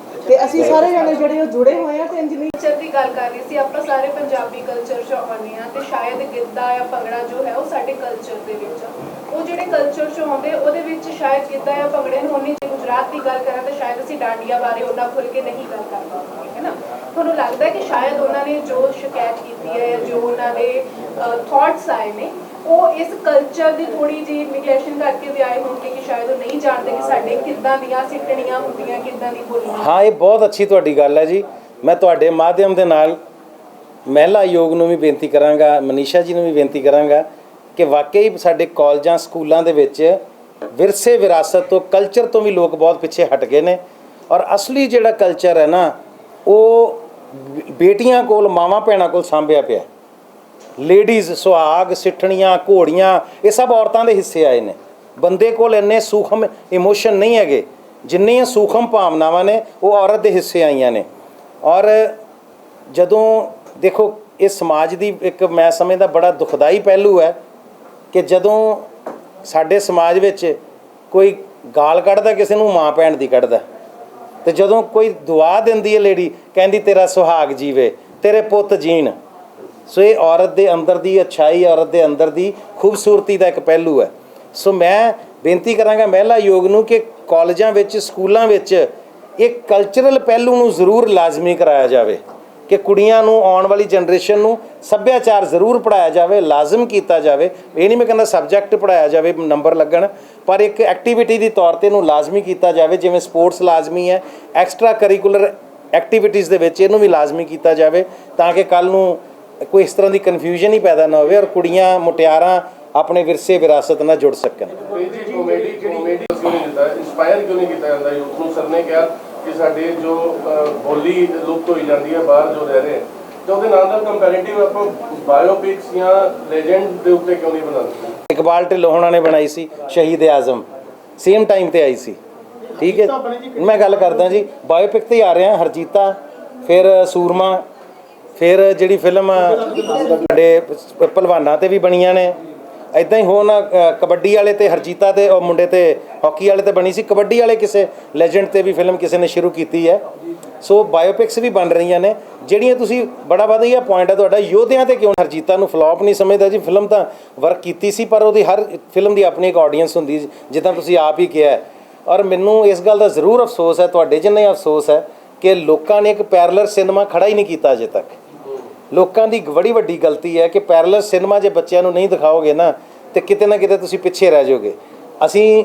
ਤੇ ਅਸੀਂ ਸਾਰੇ ਜਣੇ ਜਿਹੜੇ ਉਹ ਜੁੜੇ ਹੋਏ ਆ ਤੇ ਇੰਜਨੀ ਕਲਚਰ ਦੀ ਗੱਲ ਕਰ ਰਹੀ ਸੀ। ਆਪਾਂ ਸਾਰੇ ਪੰਜਾਬੀ ਕਲਚਰ 'ਚ ਆਉਂਦੇ ਹਾਂ ਤੇ ਸ਼ਾਇਦ ਗਿੱਧਾ ਜਾਂ ਭੰਗੜਾ ਜੋ ਹੈ ਉਹ ਸਾਡੇ ਕਲਚਰ ਦੇ ਵਿੱਚ ਉਹ ਜਿਹੜੇ ਕਲਚਰ 'ਚ ਆਉਂਦੇ ਉਹਦੇ ਵਿੱਚ ਸ਼ਾਇਦ ਗਿੱਧਾ ਜਾਂ ਭੰਗੜੇ ਨੂੰ ਉਨੀ, ਜੇ ਗੁਜਰਾਤ ਦੀ ਗੱਲ ਕਰਾਂ ਤਾਂ ਸ਼ਾਇਦ ਅਸੀਂ ਡਾਂਡੀਆਂ ਬਾਰੇ ਉਹਨਾਂ ਖੁੱਲ੍ਹ ਕੇ ਨਹੀਂ ਗੱਲ ਕਰ ਪਾਵਾਂਗੇ, ਹੈ ਨਾ। ਤੁਹਾਨੂੰ ਲੱਗਦਾ ਹੈ ਕਿ ਸ਼ਾਇਦ ਉਹਨਾਂ ਨੇ ਜੋ ਸ਼ਿਕਾਇਤ ਕੀਤੀ ਹੈ, ਜੋ ਉਹਨਾਂ ਦੇ ਥਾਟਸ ਆਏ ਨੇ, ਉਹ ਇਸ ਕਲਚਰ ਦੀ ਥੋੜੀ ਜਿਹੀ ਨਿਗਲੈਕਸ਼ਨ ਕਰਕੇ ਵੀ ਆਏ ਹੋਣਗੇ ਕਿ ਸ਼ਾਇਦ ਉਹ ਨਹੀਂ ਜਾਣਦੇ ਕਿ ਸਾਡੇ ਕਿੱਦਾਂ ਦੀਆਂ ਸਿੱਟਣੀਆਂ ਹੁੰਦੀਆਂ, ਕਿੱਦਾਂ ਦੀ ਬੋਲੀਆਂ। ਹਾਂ, ਇਹ ਬਹੁਤ ਅੱਛੀ ਤੁਹਾਡੀ ਗੱਲ ਹੈ ਜੀ। ਮੈਂ ਤੁਹਾਡੇ ਮਾਧਿਅਮ ਦੇ ਨਾਲ ਮਹਿਲਾ ਆਯੋਗ ਨੂੰ ਵੀ ਬੇਨਤੀ ਕਰਾਂਗਾ, ਮਨੀਸ਼ਾ ਜੀ ਨੂੰ ਵੀ ਬੇਨਤੀ ਕਰਾਂਗਾ ਕਿ ਵਾਕਈ ਸਾਡੇ ਕਾਲਜਾਂ ਸਕੂਲਾਂ ਦੇ ਵਿੱਚ ਵਿਰਸੇ ਵਿਰਾਸਤ ਤੋਂ, ਕਲਚਰ ਤੋਂ ਵੀ ਲੋਕ ਬਹੁਤ ਪਿੱਛੇ ਹਟ ਗਏ ਨੇ। ਔਰ ਅਸਲੀ ਜਿਹੜਾ ਕਲਚਰ ਹੈ ਨਾ ਉਹ ਬੇਟੀਆਂ ਕੋਲ, ਮਾਵਾਂ ਭੈਣਾਂ ਕੋਲ ਸਾਂਭਿਆ ਪਿਆ। ਲੇਡੀਜ਼, ਸੁਹਾਗ, ਸਿੱਠਣੀਆਂ, ਘੋੜੀਆਂ, ਇਹ ਸਭ ਔਰਤਾਂ ਦੇ ਹਿੱਸੇ ਆਏ ਨੇ। ਬੰਦੇ ਕੋਲ ਇੰਨੇ ਸੂਖਮ ਇਮੋਸ਼ਨ ਨਹੀਂ ਹੈਗੇ, ਜਿੰਨੀਆਂ ਸੂਖਮ ਭਾਵਨਾਵਾਂ ਨੇ ਉਹ ਔਰਤ ਦੇ ਹਿੱਸੇ ਆਈਆਂ ਨੇ। ਔਰ ਜਦੋਂ ਦੇਖੋ ਇਹ ਸਮਾਜ ਦੀ ਇੱਕ ਮੈਂ ਸਮਝਦਾ ਬੜਾ ਦੁਖਦਾਈ ਪਹਿਲੂ ਹੈ ਕਿ ਜਦੋਂ ਸਾਡੇ ਸਮਾਜ ਵਿੱਚ ਕੋਈ ਗਾਲ ਕੱਢਦਾ ਕਿਸੇ ਨੂੰ, ਮਾਂ ਭੈਣ ਦੀ ਕੱਢਦਾ, ਤੇ ਜਦੋਂ ਕੋਈ ਦੁਆ ਦਿੰਦੀ ਹੈ ਲੇਡੀ, ਕਹਿੰਦੀ ਤੇਰਾ ਸੁਹਾਗ ਜੀਵੇ, ਤੇਰੇ ਪੁੱਤ ਜੀਣ। ਸੋ ਇਹ ਔਰਤ ਦੇ ਅੰਦਰ ਦੀ ਅੱਛਾਈ, ਔਰਤ ਦੇ ਅੰਦਰ ਦੀ ਖੂਬਸੂਰਤੀ ਦਾ ਇੱਕ ਪਹਿਲੂ ਹੈ। ਸੋ ਮੈਂ ਬੇਨਤੀ ਕਰਾਂਗਾ ਮਹਿਲਾ ਆਯੋਗ ਨੂੰ ਕਿ ਕਾਲਜਾਂ ਵਿੱਚ, ਸਕੂਲਾਂ ਵਿੱਚ ਇਹ ਕਲਚਰਲ ਪਹਿਲੂ ਨੂੰ ਜ਼ਰੂਰ ਲਾਜ਼ਮੀ ਕਰਾਇਆ ਜਾਵੇ ਕਿ ਕੁੜੀਆਂ ਨੂੰ, ਆਉਣ ਵਾਲੀ ਜਨਰੇਸ਼ਨ ਨੂੰ ਸੱਭਿਆਚਾਰ ਜ਼ਰੂਰ ਪੜ੍ਹਾਇਆ ਜਾਵੇ, ਲਾਜ਼ਮ ਕੀਤਾ ਜਾਵੇ। ਇਹ ਨਹੀਂ ਮੈਂ ਕਹਿੰਦਾ ਸਬਜੈਕਟ ਪੜ੍ਹਾਇਆ ਜਾਵੇ, ਨੰਬਰ ਲੱਗਣ, ਪਰ ਇੱਕ ਐਕਟੀਵਿਟੀ ਦੀ ਤੌਰ 'ਤੇ ਇਹਨੂੰ ਲਾਜ਼ਮੀ ਕੀਤਾ ਜਾਵੇ। ਜਿਵੇਂ ਸਪੋਰਟਸ ਲਾਜ਼ਮੀ ਹੈ, ਐਕਸਟਰਾ ਕਰਿਕੂਲਰ ਐਕਟੀਵਿਟੀਜ਼ ਦੇ ਵਿੱਚ ਇਹਨੂੰ ਵੀ ਲਾਜ਼ਮੀ ਕੀਤਾ ਜਾਵੇ ਤਾਂ ਕਿ ਕੱਲ੍ਹ ਨੂੰ ਕੋਈ ਇਸ ਤਰ੍ਹਾਂ ਦੀ ਕਨਫਿਊਜ਼ਨ ਹੀ ਪੈਦਾ ਨਾ ਹੋਵੇ ਔਰ ਕੁੜੀਆਂ, ਮੁਟਿਆਰਾਂ ਆਪਣੇ ਵਿਰਸੇ ਵਿਰਾਸਤ ਨਾਲ ਜੁੜ ਸਕਣ। ਇੰਸਪਾਇਰ ਕਿਉਂ ਨਹੀਂ ਕੀਤਾ ਜਾਂਦਾ ਯੂਥ ਨੂੰ? ਸਰ ਨੇ ਕਿਹਾ ਕਿ ਸਾਡੇ ਜੋ ਬੋਲੀ ਲੁਪਤ ਹੋਈ ਜਾਂਦੀ ਹੈ ਬਾਹਰ ਜੋ ਰਹਿ ਰਹੇ ਤੇ ਉਹਦੇ ਨਾਲ ਦਾ ਕੰਪੈਰੀਟਿਵ ਆਪਾਂ ਬਾਇਓਪਿਕਸ ਜਾਂ ਲੈਜੈਂਡ ਦੇ ਉੱਤੇ ਕਿਉਂ ਨਹੀਂ ਬਣਾਉਂਦੇ? ਇਕਬਾਲ ਢਿੱਲੋਂ ਹੋਣਾ ਨੇ ਬਣਾਈ ਸੀ ਸ਼ਹੀਦ ਆਜ਼ਮ, ਸੇਮ ਟਾਈਮ ਤੇ ਆਈ ਸੀ। ਠੀਕ ਹੈ, ਮੈਂ ਗੱਲ ਕਰਦਾ ਜੀ ਬਾਇਓਪਿਕ ਤੇ ਹੀ ਆ ਰਿਹਾ, ਹਰਜੀਤਾ, ਫਿਰ ਸੂਰਮਾ, ਫਿਰ ਜਿਹੜੀ ਫਿਲਮ ਸਾਡੇ ਭਲਵਾਨਾਂ ਤੇ ਵੀ ਬਣੀਆਂ ਨੇ। ਇੱਦਾਂ ਹੀ ਹੁਣ ਕਬੱਡੀ ਵਾਲੇ ਤੇ ਹਰਜੀਤਾ ਤੇ ਉਹ ਮੁੰਡੇ ਤੇ ਹਾਕੀ ਵਾਲੇ ਤੇ ਬਣੀ ਸੀ। ਕਬੱਡੀ ਵਾਲੇ ਕਿਸੇ ਲੈਜੈਂਡ ਤੇ ਵੀ ਫਿਲਮ ਕਿਸੇ ਨੇ ਸ਼ੁਰੂ ਕੀਤੀ ਹੈ। ਸੋ ਬਾਇਓਪਿਕਸ ਵੀ ਬਣ ਰਹੀਆਂ ਨੇ ਜਿਹੜੀਆਂ ਤੁਸੀਂ ਬੜਾ ਵਧੀਆ ਪੁਆਇੰਟ ਹੈ ਤੁਹਾਡਾ। ਯੋਧਿਆਂ ਤੇ ਕਿਉਂ? ਹਰਜੀਤਾ ਨੂੰ ਫਲॉप ਨਹੀਂ ਸਮਝਦਾ ਜੀ, ਫਿਲਮ ਤਾਂ ਵਰਕ ਕੀਤੀ ਸੀ, ਪਰ ਉਹਦੀ ਹਰ ਫਿਲਮ ਦੀ ਆਪਣੀ ਇੱਕ ਆਡੀਅנס ਹੁੰਦੀ ਜਿੱਦਾਂ ਤੁਸੀਂ ਆਪ ਹੀ ਕਿਹਾ। ਔਰ ਮੈਨੂੰ ਇਸ ਗੱਲ ਦਾ ਜ਼ਰੂਰ ਅਫਸੋਸ ਹੈ, ਤੁਹਾਡੇ ਜਿੰਨਾ ਹੀ ਅਫਸੋਸ ਹੈ ਕਿ ਲੋਕਾਂ ਨੇ ਇੱਕ ਪੈਰਲਰ ਸਿਨੇਮਾ ਖੜਾ ਹੀ ਨਹੀਂ ਕੀਤਾ ਅਜੇ ਤੱਕ। ਲੋਕਾਂ ਦੀ ਬੜੀ ਵੱਡੀ ਗਲਤੀ ਹੈ ਕਿ ਪੈਰਲਰ ਸਿਨੇਮਾ ਜੇ ਬੱਚਿਆਂ ਨੂੰ ਨਹੀਂ ਦਿਖਾਓਗੇ ਨਾ ਤੇ ਕਿਤੇ ਨਾ ਕਿਤੇ ਤੁਸੀਂ ਪਿੱਛੇ ਰਹਿ ਜਾਓਗੇ। ਅਸੀਂ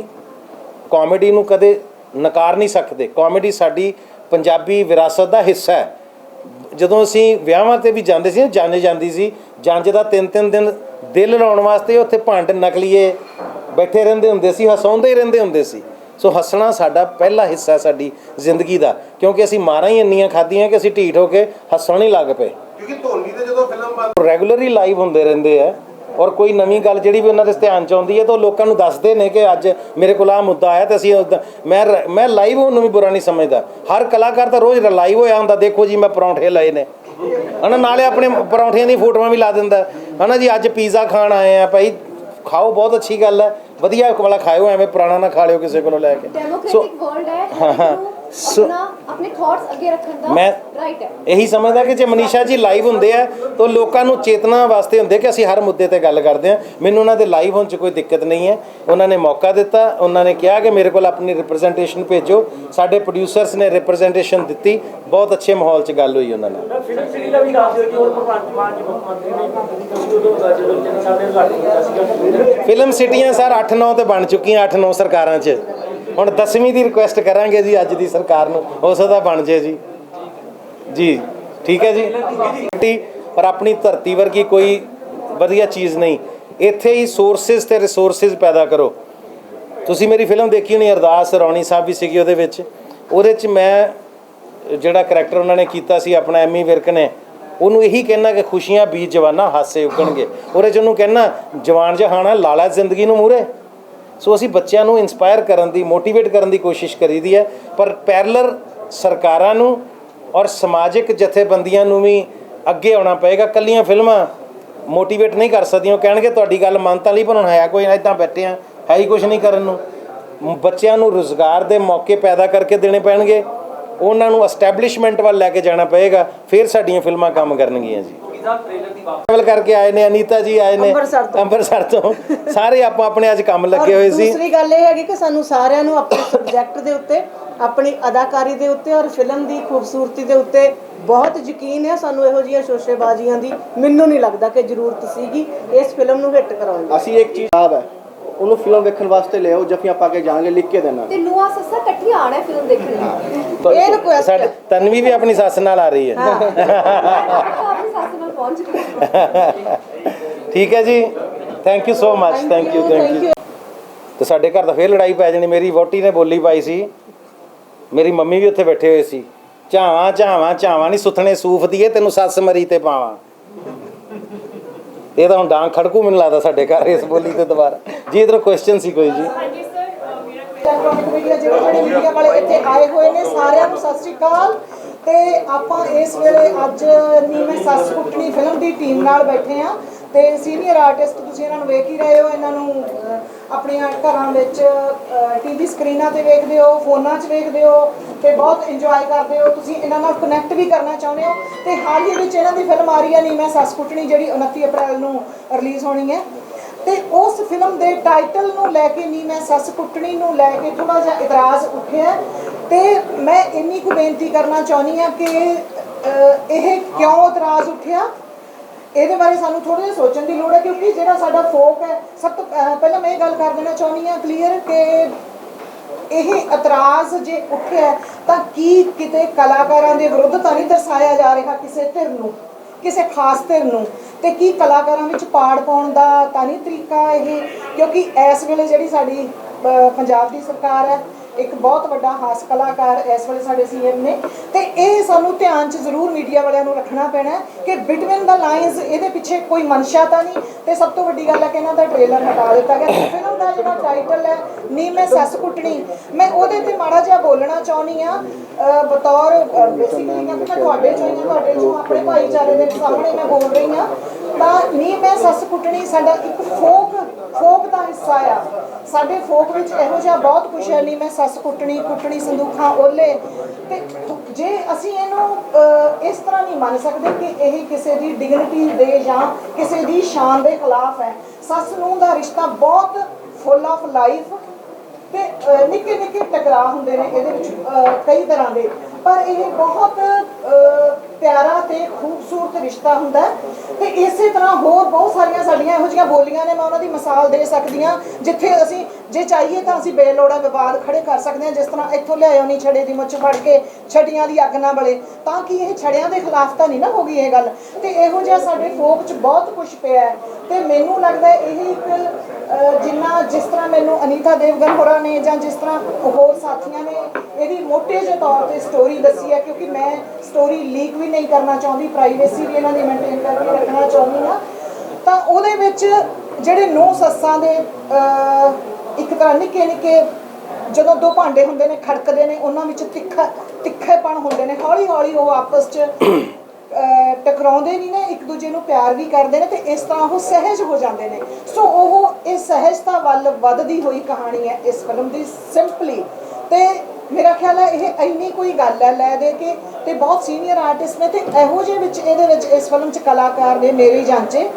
ਕਾਮੇਡੀ ਨੂੰ ਕਦੇ ਨਕਾਰ ਨਹੀਂ ਸਕਦੇ। ਕਾਮੇਡੀ ਸਾਡੀ ਪੰਜਾਬੀ ਵਿਰਾਸਤ ਦਾ ਹਿੱਸਾ ਹੈ। ਜਦੋਂ ਅਸੀਂ ਵਿਆਹਾਂ ਤੇ ਵੀ ਜਾਂਦੇ ਸੀ, ਜੰਝ ਜਾਂਦੀ ਸੀ, ਜੰਝ ਦਾ 3-3 ਦਿਨ ਦਿਲ ਲਾਉਣ ਵਾਸਤੇ ਉੱਥੇ ਭੰਡ ਨਕਲੀਏ ਬੈਠੇ ਰਹਿੰਦੇ ਹੁੰਦੇ ਸੀ, ਹਸਾਉਂਦੇ ਹੀ ਰਹਿੰਦੇ ਹੁੰਦੇ ਸੀ। ਸੋ ਹੱਸਣਾ ਸਾਡਾ ਪਹਿਲਾ ਹਿੱਸਾ ਸਾਡੀ ਜ਼ਿੰਦਗੀ ਦਾ, ਕਿਉਂਕਿ ਅਸੀਂ ਮਾਰਾਂ ਹੀ ਇੰਨੀਆਂ ਖਾਧੀਆਂ ਕਿ ਅਸੀਂ ਢੀਠ ਹੋ ਕੇ ਹੱਸਣ ਹੀ ਲੱਗ ਪਏ। ਕਿਉਂਕਿ ਧੋਨੀ ਤੇ ਜਦੋਂ ਫਿਲਮ ਰੈਗੂਲਰਲੀ ਲਾਈਵ ਹੁੰਦੇ ਰਹਿੰਦੇ ਆ ਔਰ ਕੋਈ ਨਵੀਂ ਗੱਲ ਜਿਹੜੀ ਵੀ ਉਹਨਾਂ ਦੇ ਧਿਆਨ 'ਚ ਆਉਂਦੀ ਹੈ ਤਾਂ ਉਹ ਲੋਕਾਂ ਨੂੰ ਦੱਸਦੇ ਨੇ ਕਿ ਅੱਜ ਮੇਰੇ ਕੋਲ ਆਹ ਮੁੱਦਾ ਆਇਆ ਤੇ ਅਸੀਂ ਮੈਂ ਲਾਈਵ ਉਹਨੂੰ ਵੀ ਬੁਰਾ ਨਹੀਂ ਸਮਝਦਾ। ਹਰ ਕਲਾਕਾਰ ਤਾਂ ਰੋਜ਼ ਲਾਈਵ ਹੋਇਆ ਹੁੰਦਾ, ਦੇਖੋ ਜੀ ਮੈਂ ਪਰੌਂਠੇ ਲਏ ਨੇ, ਹੈ ਨਾ, ਨਾਲੇ ਆਪਣੇ ਪਰੌਂਠਿਆਂ ਦੀ ਫੋਟੋਆਂ ਵੀ ਲਾ ਦਿੰਦਾ, ਹੈ ਨਾ ਜੀ, ਅੱਜ ਪੀਜ਼ਾ ਖਾਣ ਆਏ ਆ ਭਾਈ, ਖਾਓ, ਬਹੁਤ ਅੱਛੀ ਗੱਲ ਹੈ, ਵਧੀਆ ਵਾਲਾ ਖਾਓ, ਐਵੇਂ ਪੁਰਾਣਾ ਨਾ ਖਾ ਲਿਓ ਕਿਸੇ ਕੋਲੋਂ ਲੈ ਕੇ। ਸੋ ਆਪਣੇ ਥਾਟਸ ਅੱਗੇ ਰੱਖਣ ਦਾ ਮੈਂ ਰਾਈਟ ਹੈ। ਇਹੀ ਸਮਝਦਾ ਕਿ ਜੇ ਮਨੀਸ਼ਾ ਜੀ ਲਾਈਵ ਹੁੰਦੇ ਆ ਤਾਂ ਲੋਕਾਂ ਨੂੰ ਚੇਤਨਾ ਵਾਸਤੇ ਹੁੰਦੇ ਕਿ ਅਸੀਂ ਹਰ ਮੁੱਦੇ ਤੇ ਗੱਲ ਕਰਦੇ ਹਾਂ। ਮੈਨੂੰ ਉਹਨਾਂ ਦੇ ਲਾਈਵ ਹੋਣ 'ਚ ਕੋਈ ਦਿੱਕਤ ਨਹੀਂ ਹੈ। ਉਹਨਾਂ ਨੇ ਮੌਕਾ ਦਿੱਤਾ, ਉਹਨਾਂ ਨੇ ਕਿਹਾ ਕਿ ਮੇਰੇ ਕੋਲ ਆਪਣੀ ਰਿਪਰੈਜ਼ੈਂਟੇਸ਼ਨ ਭੇਜੋ। ਸਾਡੇ ਪ੍ਰੋਡਿਊਸਰਸ ਨੇ ਰਿਪਰੈਜ਼ੈਂਟੇਸ਼ਨ ਦਿੱਤੀ, ਬਹੁਤ ਅੱਛੇ ਮਾਹੌਲ 'ਚ ਗੱਲ ਹੋਈ ਉਹਨਾਂ ਨਾਲ। ਫਿਲਮ ਸਿਟੀਆਂ ਸਰ 8-9 ਤੇ ਬਣ ਚੁੱਕੀਆਂ, 8-9 ਸਰਕਾਰਾਂ 'ਚ। ਹੁਣ 10ਵੀਂ ਦੀ ਰਿਕੁਐਸਟ ਕਰਾਂਗੇ ਜੀ ਅੱਜ ਦੀ ਸਰਕਾਰ ਨੂੰ, ਹੋ ਸਕਦਾ ਬਣ ਜੇ ਜੀ। ਜੀ ਠੀਕ ਹੈ ਜੀ। ਪਰ ਆਪਣੀ ਧਰਤੀ ਵਰਗੀ ਕੋਈ ਵਧੀਆ ਚੀਜ਼ ਨਹੀਂ। ਇੱਥੇ ਹੀ ਸੋਰਸਿਸ ਤੇ ਰਿਸੋਰਸਿਸ ਪੈਦਾ ਕਰੋ। ਤੁਸੀਂ ਮੇਰੀ ਫਿਲਮ ਦੇਖੀ ਹੋਣੀ, ਅਰਦਾਸ ਰੌਣੀ ਸਾਹਿਬ ਵੀ ਸੀਗੀ ਉਹਦੇ ਵਿੱਚ। ਉਹਦੇ 'ਚ ਮੈਂ ਜਿਹੜਾ ਕਰੈਕਟਰ ਉਹਨਾਂ ਨੇ ਕੀਤਾ ਸੀ ਆਪਣਾ ਐਮੀ ਵਿਰਕ ਨੇ, ਉਹਨੂੰ ਇਹੀ ਕਹਿਣਾ ਕਿ ਖੁਸ਼ੀਆਂ ਬੀਜ ਜਵਾਨਾ ਹਾਸੇ ਉੱਗਣਗੇ। ਉਹਦੇ 'ਚ ਉਹਨੂੰ ਕਹਿਣਾ ਜਵਾਨ ਜਹਾਨਾ ਲਾਲਾ ਜ਼ਿੰਦਗੀ ਨੂੰ ਮੂਹਰੇ, ਸੋ ਅਸੀਂ ਬੱਚਿਆਂ ਨੂੰ ਇਨਸਪਾਇਰ ਕਰਨ ਦੀ, ਮੋਟੀਵੇਟ ਕਰਨ ਦੀ ਕੋਸ਼ਿਸ਼ ਕਰੀਦੀ ਹੈ, ਪਰ ਪੈਰਲਰ ਸਰਕਾਰਾਂ ਨੂੰ ਔਰ ਸਮਾਜਿਕ ਜਥੇਬੰਦੀਆਂ ਨੂੰ ਵੀ ਅੱਗੇ ਆਉਣਾ ਪਏਗਾ। ਕੱਲੀਆਂ ਫਿਲਮਾਂ ਮੋਟੀਵੇਟ ਨਹੀਂ ਕਰ ਸਕਦੀਆਂ। ਉਹ ਕਹਿਣਗੇ ਤੁਹਾਡੀ ਗੱਲ ਮੰਨ ਤਾਂ ਲਈ, ਪਰ ਹੁਣ ਹੈ ਕੋਈ ਨਾ, ਇੱਦਾਂ ਬੈਠੇ ਆ, ਹੈ ਹੀ ਕੁਛ ਨਹੀਂ ਕਰਨ ਨੂੰ। ਬੱਚਿਆਂ ਨੂੰ ਰੁਜ਼ਗਾਰ ਦੇ ਮੌਕੇ ਪੈਦਾ ਕਰਕੇ ਦੇਣੇ ਪੈਣਗੇ, ਉਹਨਾਂ ਨੂੰ ਐਸਟੈਬਲਿਸ਼ਮੈਂਟ ਵੱਲ ਲੈ ਕੇ ਜਾਣਾ ਪਏਗਾ, ਫਿਰ ਸਾਡੀਆਂ ਫਿਲਮਾਂ ਕੰਮ ਕਰਨਗੀਆਂ ਜੀ। ਟਰੈਵਲ ਕਰਕੇ ਆਏ ਨੇ, ਅਨੀਤਾ ਜੀ ਆਏ ਨੇ ਅੰਮ੍ਰਿਤਸਰ ਤੋਂ, ਸਾਰੇ ਆਪਾਂ ਆਪਣੇ ਅੱਜ ਕੰਮ ਲੱਗੇ ਹੋਏ ਸੀ। ਦੂਸਰੀ ਗੱਲ ਇਹ ਹੈਗੀ ਕਿ ਸਾਨੂੰ ਸਾਰਿਆਂ ਨੂੰ ਆਪਣੇ ਸਬਜੈਕਟ ਦੇ ਉੱਤੇ, ਆਪਣੀ ਅਦਾਕਾਰੀ ਦੇ ਉੱਤੇ ਔਰ ਫਿਲਮ ਦੀ ਖੂਬਸੂਰਤੀ ਦੇ ਉੱਤੇ ਬਹੁਤ ਯਕੀਨ ਹੈ। ਸਾਨੂੰ ਇਹੋ ਜਿਹੀਆਂ ਸ਼ੋਸ਼ੇਬਾਜ਼ੀਆਂ ਦੀ ਮੈਨੂੰ ਨਹੀਂ ਲੱਗਦਾ ਕਿ ਜ਼ਰੂਰਤ ਸੀਗੀ ਇਸ ਫਿਲਮ ਨੂੰ ਹਿੱਟ ਕਰਾਉਣ ਦੀ। ਅਸੀਂ ਇੱਕ ਚੀਜ਼ ਹੈ, ਉਹਨੂੰ ਫਿਲਮ ਵੇਖਣ ਵਾਸਤੇ ਲਿਆਓ, ਜੱਫੀਆਂ ਪਾ ਕੇ ਜਾਾਂਗੇ, ਲਿਖ ਕੇ ਦੇਣਾ। ਤੇ ਨੂੰਹਾਂ ਸੱਸਾਂ ਇਕੱਠੀਆਂ ਆਣਾ ਫਿਲਮ ਦੇਖਣ ਲਈ। ਇਹ ਰਿਕੁਐਸਟ ਸਾਡੇ ਤਨਵੀ ਵੀ ਆਪਣੀ ਸੱਸ ਨਾਲ ਆ ਰਹੀ ਹੈ। ਆਪਣੀ ਸੱਸ ਨਾਲ ਪਹੁੰਚ ਗਈ। ਠੀਕ ਹੈ ਜੀ, thank you so much, thank you. ਤੇ ਸਾਡੇ ਘਰ ਦਾ ਫੇਰ ਲੜਾਈ ਪੈ ਜਾਣੀ। ਮੇਰੀ ਵਹੁਟੀ ਨੇ ਬੋਲੀ ਪਾਈ ਸੀ, ਮੇਰੀ ਮੰਮੀ ਵੀ ਉੱਥੇ ਬੈਠੇ ਹੋਏ ਸੀ, ਝਾਵਾਂ ਝਾਵਾਂ ਝਾਵਾਂ ਨਹੀਂ ਸੁਥਣੇ ਸੂਫ ਦੀਏ, ਤੈਨੂੰ ਸੱਸ ਮਰੀ ਤੇ ਪਾਵਾਂ। ਇਹ ਤਾਂ ਹੁਣ ਡਾਂਗ ਖੜਕੂ ਮੈਨੂੰ ਲੱਗਦਾ ਸਾਡੇ ਘਰ ਇਸ ਬੋਲੀ ਤੇ ਦੁਬਾਰਾ। ਜੀ ਇਧਰੋਂ ਕੁਐਸਚਨ ਸੀ ਕੋਈ ਜੀ? ਇਲੈਕਟ੍ਰੋਨਿਕ ਮੀਡੀਆ ਜਿਹੜੇ ਮੀਡੀਆ ਵਾਲੇ ਇੱਥੇ ਆਏ ਹੋਏ ਨੇ, ਸਾਰਿਆਂ ਨੂੰ ਸਤਿ ਸ਼੍ਰੀ ਅਕਾਲ। ਤੇ ਆਪਾਂ ਇਸ ਵੇਲੇ ਅੱਜ ਨੀ ਮੈਂ ਸੱਸ ਕੁੱਟਣੀ ਫਿਲਮ ਦੀ ਟੀਮ ਨਾਲ ਬੈਠੇ ਆ ਤੇ ਸੀਨੀਅਰ ਆਰਟਿਸਟ ਤੁਸੀਂ ਇਹਨਾਂ ਨੂੰ ਵੇਖ ਹੀ ਰਹੇ ਹੋ। ਇਹਨਾਂ ਨੂੰ ਆਪਣੀਆਂ ਘਰਾਂ ਵਿੱਚ ਟੀਵੀ ਸਕਰੀਨਾਂ ਤੇ ਵੇਖਦੇ ਹੋ, ਫੋਨਾਂ 'ਚ ਵੇਖਦੇ ਹੋ ਤੇ ਬਹੁਤ ਇੰਜੋਏ ਕਰਦੇ ਹੋ। ਤੁਸੀਂ ਇਹਨਾਂ ਨਾਲ ਕਨੈਕਟ ਵੀ ਕਰਨਾ ਚਾਹੁੰਦੇ ਹੋ। ਤੇ ਹਾਲ ਹੀ ਵਿੱਚ ਇਹਨਾਂ ਦੀ ਫਿਲਮ ਆ ਰਹੀ ਹੈ ਨੀ ਮੈਂ ਸੱਸ ਕੁੱਟਣੀ, ਜਿਹੜੀ 29 ਅਪ੍ਰੈਲ ਨੂੰ ਰਿਲੀਜ਼ ਹੋਣੀ ਹੈ। ਤੇ ਉਸ ਫਿਲਮ ਦੇ ਟਾਈਟਲ ਨੂੰ ਲੈ ਕੇ ਨੀ ਮੈਂ ਸੱਸ ਕੁੱਟਣੀ ਨੂੰ ਲੈ ਕੇ ਥੋੜਾ ਜਿਹਾ ਇਤਰਾਜ਼ ਉੱਠਿਆ ਤੇ ਮੈਂ ਇੰਨੀ ਕੁ ਬੇਨਤੀ ਕਰਨਾ ਚਾਹੁੰਦੀ ਹਾਂ ਕਿ ਇਹ ਕਿਉਂ ਇਤਰਾਜ਼ ਉੱਠਿਆ, ਇਹਦੇ ਬਾਰੇ ਸਾਨੂੰ ਥੋੜ੍ਹਾ ਜਿਹਾ ਸੋਚਣ ਦੀ ਲੋੜ ਹੈ। ਕਿਉਂਕਿ ਜਿਹੜਾ ਸਾਡਾ ਫੋਕ ਹੈ, ਸਭ ਤੋਂ ਪਹਿਲਾਂ ਮੈਂ ਇਹ ਗੱਲ ਕਰ ਦੇਣਾ ਚਾਹੁੰਦੀ ਹਾਂ ਕਲੀਅਰ ਕਿ ਇਹ ਇਤਰਾਜ਼ ਜੇ ਉੱਠਿਆ ਤਾਂ ਕੀ ਕਿਤੇ ਕਲਾਕਾਰਾਂ ਦੇ ਵਿਰੁੱਧ ਤਾਂ ਨਹੀਂ ਦਰਸਾਇਆ ਜਾ ਰਿਹਾ ਕਿਸੇ ਧਿਰ ਨੂੰ, ਕਿਸੇ ਖਾਸ ਧਿਰ ਨੂੰ, ਤੇ ਕੀ ਕਲਾਕਾਰਾਂ ਵਿੱਚ ਪਾੜ ਪਾਉਣ ਦਾ ਤਾਂ ਨਹੀਂ ਤਰੀਕਾ ਇਹ? ਕਿਉਂਕਿ ਇਸ ਵੇਲੇ ਜਿਹੜੀ ਸਾਡੀ ਪੰਜਾਬ ਦੀ ਸਰਕਾਰ ਹੈ, ਇੱਕ ਬਹੁਤ ਵੱਡਾ ਹਾਸ ਕਲਾਕਾਰ ਇਸ ਵੇਲੇ ਸਾਡੇ ਸੀਐਮ ਨੇ, ਤੇ ਇਹ ਸਾਨੂੰ ਧਿਆਨ 'ਚ ਜ਼ਰੂਰ ਮੀਡੀਆ ਵਾਲਿਆਂ ਨੂੰ ਰੱਖਣਾ ਪੈਣਾ ਕਿ ਬਿਟਵੀਨ ਦਾ ਲਾਈਨਸ ਇਹਦੇ ਪਿੱਛੇ ਕੋਈ ਮਨਸ਼ਾ ਤਾਂ ਨਹੀਂ। ਤੇ ਸਭ ਤੋਂ ਵੱਡੀ ਗੱਲ ਹੈ ਕਿ ਇਹਨਾਂ ਦਾ ਟ੍ਰੇਲਰ ਹਟਾ ਦਿੱਤਾ ਗਿਆ। ਫਿਲਮ ਦਾ ਜਿਹੜਾ ਟਾਈਟਲ ਹੈ ਨੀ ਮੈਂ ਸੱਸ ਕੁੱਟਣੀ, ਮੈਂ ਉਹਦੇ ਤੇ ਮਾੜਾ ਜਿਹਾ ਬੋਲਣਾ ਚਾਹੁੰਦੀ ਹਾਂ ਬਤੌਰ ਬੇਸਿਕਲੀ ਮੈਂ ਤੁਹਾਡੇ ਚੋਂ ਆਪਣੇ ਭਾਈਚਾਰੇ ਦੇ ਸਾਹਮਣੇ ਮੈਂ ਬੋਲ ਰਹੀ ਹਾਂ। ਤਾਂ ਨੀ ਮੈਂ ਸੱਸ ਕੁੱਟਣੀ ਸਾਡਾ ਇੱਕ ਫੋਕ ਦਾ ਹਿੱਸਾ ਆ। ਸਾਡੇ ਫੋਕ ਵਿੱਚ ਇਹੋ ਜਿਹਾ ਬਹੁਤ ਕੁਛ ਹੈ, ਨੀ ਮੈਂ ਸੱਸ ਕੁੱਟਣੀ ਸੰਦੂਖਾਂ ਓਲੇ। ਤੇ ਜੇ ਅਸੀਂ ਇਹਨੂੰ ਇਸ ਤਰ੍ਹਾਂ ਨਹੀਂ ਮੰਨ ਸਕਦੇ ਕਿ ਇਹ ਕਿਸੇ ਦੀ ਡਿਗਨਿਟੀ ਦੇ ਜਾਂ ਕਿਸੇ ਦੀ ਸ਼ਾਨ ਦੇ ਖਿਲਾਫ ਹੈ। ਸੱਸ ਨੂੰਹ ਦਾ ਰਿਸ਼ਤਾ ਬਹੁਤ ਫੁੱਲ ਆਫ ਲਾਈਫ ਤੇ ਨਿੱਕੇ ਨਿੱਕੇ ਟਕਰਾਅ ਹੁੰਦੇ ਨੇ ਇਹਦੇ ਵਿੱਚ ਕਈ ਤਰ੍ਹਾਂ ਦੇ, ਪਰ ਇਹ ਬਹੁਤ ਪਿਆਰਾ ਤੇ ਖੂਬਸੂਰਤ ਰਿਸ਼ਤਾ ਹੁੰਦਾ ਹੈ। ਤੇ ਇਸੇ ਤਰ੍ਹਾਂ ਹੋਰ ਬਹੁਤ ਸਾਰੀਆਂ ਸਾਡੀਆਂ ਇਹੋ ਜਿਹੀਆਂ ਬੋਲੀਆਂ ਨੇ, ਮੈਂ ਉਹਨਾਂ ਦੀ ਮਿਸਾਲ ਦੇ ਸਕਦੀ ਹਾਂ ਜਿੱਥੇ ਅਸੀਂ ਜੇ ਚਾਹੀਏ ਤਾਂ ਅਸੀਂ ਬੇਲੋੜਾ ਵਿਵਾਦ ਖੜੇ ਕਰ ਸਕਦੇ ਹਾਂ। ਜਿਸ ਤਰ੍ਹਾਂ ਇੱਥੋਂ ਲਿਆਇਓ ਨਹੀਂ ਛੜੇ ਦੀ ਮੁੱਛ ਫੜ ਕੇ ਛੜੀਆਂ ਦੀ ਅੱਗ ਨਾ ਬਲੇ, ਤਾਂ ਕਿ ਇਹ ਛੜਿਆਂ ਦੇ ਖਿਲਾਫ ਤਾਂ ਨਹੀਂ ਨਾ ਹੋ ਗਈ ਇਹ ਗੱਲ। ਤੇ ਇਹੋ ਜਿਹਾ ਸਾਡੇ ਫੋਕ 'ਚ ਬਹੁਤ ਕੁਛ ਪਿਆ ਹੈ ਤੇ ਮੈਨੂੰ ਲੱਗਦਾ ਇਹ ਇੱਕ ਜਿਸ ਤਰ੍ਹਾਂ ਮੈਨੂੰ ਅਨੀਤਾ ਦੇਵਗਨ ਹੋਰਾਂ ਨੇ ਜਾਂ ਜਿਸ ਤਰ੍ਹਾਂ ਹੋਰ ਸਾਥੀਆਂ ਨੇ ਇਹਦੀ ਮੋਟੇ ਜਿਹੇ ਤੌਰ ਤੇ ਸਟੋਰੀ ਦੱਸੀ ਹੈ, ਕਿਉਂਕਿ ਮੈਂ ਸਟੋਰੀ ਲੀਕ ਵੀ ਨਹੀਂ ਕਰਨਾ ਚਾਹੁੰਦੀ, ਪ੍ਰਾਈਵੇਸੀ ਵੀ ਇਹਨਾਂ ਦੀ ਮੇਨਟੇਨ ਕਰਕੇ ਰੱਖਣਾ ਚਾਹੁੰਦੀ ਹਾਂ। ਤਾਂ ਉਹਦੇ ਵਿੱਚ ਜਿਹੜੇ ਨੂੰਹ ਸੱਸਾਂ ਦੇ ਇੱਕ ਤਰ੍ਹਾਂ ਨਿੱਕੇ ਨਿੱਕੇ ਜਦੋਂ ਦੋ ਭਾਂਡੇ ਹੁੰਦੇ ਨੇ ਖੜਕਦੇ ਨੇ, ਉਹਨਾਂ ਵਿੱਚ ਤਿੱਖੇਪਣ ਹੁੰਦੇ ਨੇ, ਹੌਲੀ ਹੌਲੀ ਉਹ ਆਪਸ 'ਚ ਟਕਰਾਉਂਦੇ ਨਹੀਂ ਨੇ, ਇੱਕ ਦੂਜੇ ਨੂੰ ਪਿਆਰ ਵੀ ਕਰਦੇ ਨੇ ਤੇ ਇਸ ਤਰ੍ਹਾਂ ਉਹ ਸਹਿਜ ਹੋ ਜਾਂਦੇ ਨੇ। ਸੋ ਉਹ ਇਹ ਸਹਿਜਤਾ ਵੱਲ ਵੱਧਦੀ ਹੋਈ ਕਹਾਣੀ ਹੈ ਇਸ ਫਿਲਮ ਦੀ ਸਿੰਪਲੀ। ਤੇ ਮੇਰਾ ਖਿਆਲ ਹੈ ਇਹ ਇੰਨੀ ਕੋਈ ਗੱਲ ਹੈ ਲੈ ਦੇ ਕੇ, ਤੇ ਬਹੁਤ ਸੀਨੀਅਰ ਆਰਟਿਸਟ ਨੇ ਤੇ ਇਹੋ ਜਿਹੇ ਵਿੱਚ ਇਹਦੇ ਵਿੱਚ ਇਸ ਫਿਲਮ 'ਚ ਕਲਾਕਾਰ ਨੇ ਮੇਰੇ ਜਾਂਚੇ,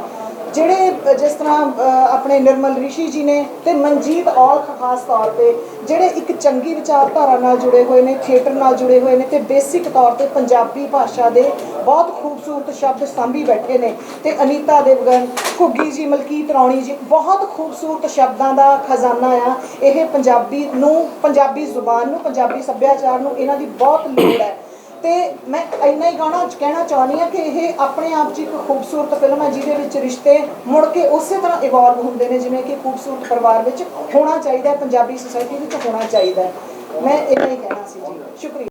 ਜਿਹੜੇ ਜਿਸ ਤਰ੍ਹਾਂ ਆਪਣੇ ਨਿਰਮਲ ਰਿਸ਼ੀ ਜੀ ਨੇ ਤੇ ਮਨਜੀਤ ਔਲਖ ਖਾਸ ਤੌਰ ਤੇ, ਜਿਹੜੇ ਇੱਕ ਚੰਗੀ ਵਿਚਾਰਧਾਰਾ ਨਾਲ ਜੁੜੇ ਹੋਏ ਨੇ, ਥੀਏਟਰ ਨਾਲ ਜੁੜੇ ਹੋਏ ਨੇ ਤੇ ਬੇਸਿਕ ਤੌਰ ਤੇ ਪੰਜਾਬੀ ਭਾਸ਼ਾ ਦੇ ਬਹੁਤ ਖੂਬਸੂਰਤ ਸ਼ਬਦ ਸਾਂਭੀ ਬੈਠੇ ਨੇ। ਤੇ ਅਨੀਤਾ ਦੇਵਗਨ, ਘੁੱਗੀ ਜੀ, ਮਲਕੀਤ ਰੌਣੀ ਜੀ, ਬਹੁਤ ਖੂਬਸੂਰਤ ਸ਼ਬਦਾਂ ਦਾ ਖਜ਼ਾਨਾ ਆ ਇਹ। ਪੰਜਾਬੀ ਨੂੰ, ਪੰਜਾਬੀ ਜ਼ੁਬਾਨ ਨੂੰ, ਪੰਜਾਬੀ ਸੱਭਿਆਚਾਰ ਨੂੰ ਇਹਨਾਂ ਦੀ ਬਹੁਤ ਲੋੜ ਹੈ। ਤੇ ਮੈਂ ਇੰਨਾ ਹੀ ਕਹਿਣਾ ਚਾਹੁੰਦੀ ਹਾਂ ਕਿ ਇਹ ਆਪਣੇ ਆਪ 'ਚ ਇੱਕ ਖੂਬਸੂਰਤ ਫਿਲਮ ਹੈ ਜਿਹਦੇ ਵਿੱਚ ਰਿਸ਼ਤੇ ਮੁੜ ਕੇ ਉਸੇ ਤਰ੍ਹਾਂ ਇਵੋਲਵ ਹੁੰਦੇ ਨੇ ਜਿਵੇਂ ਕਿ ਖੂਬਸੂਰਤ ਪਰਿਵਾਰ ਵਿੱਚ ਹੋਣਾ ਚਾਹੀਦਾ, ਪੰਜਾਬੀ ਸੁਸਾਇਟੀ ਵਿੱਚ ਹੋਣਾ ਚਾਹੀਦਾ। ਮੈਂ ਇੰਨਾ ਹੀ ਕਹਿਣਾ ਸੀ ਜੀ, ਸ਼ੁਕਰੀਆ।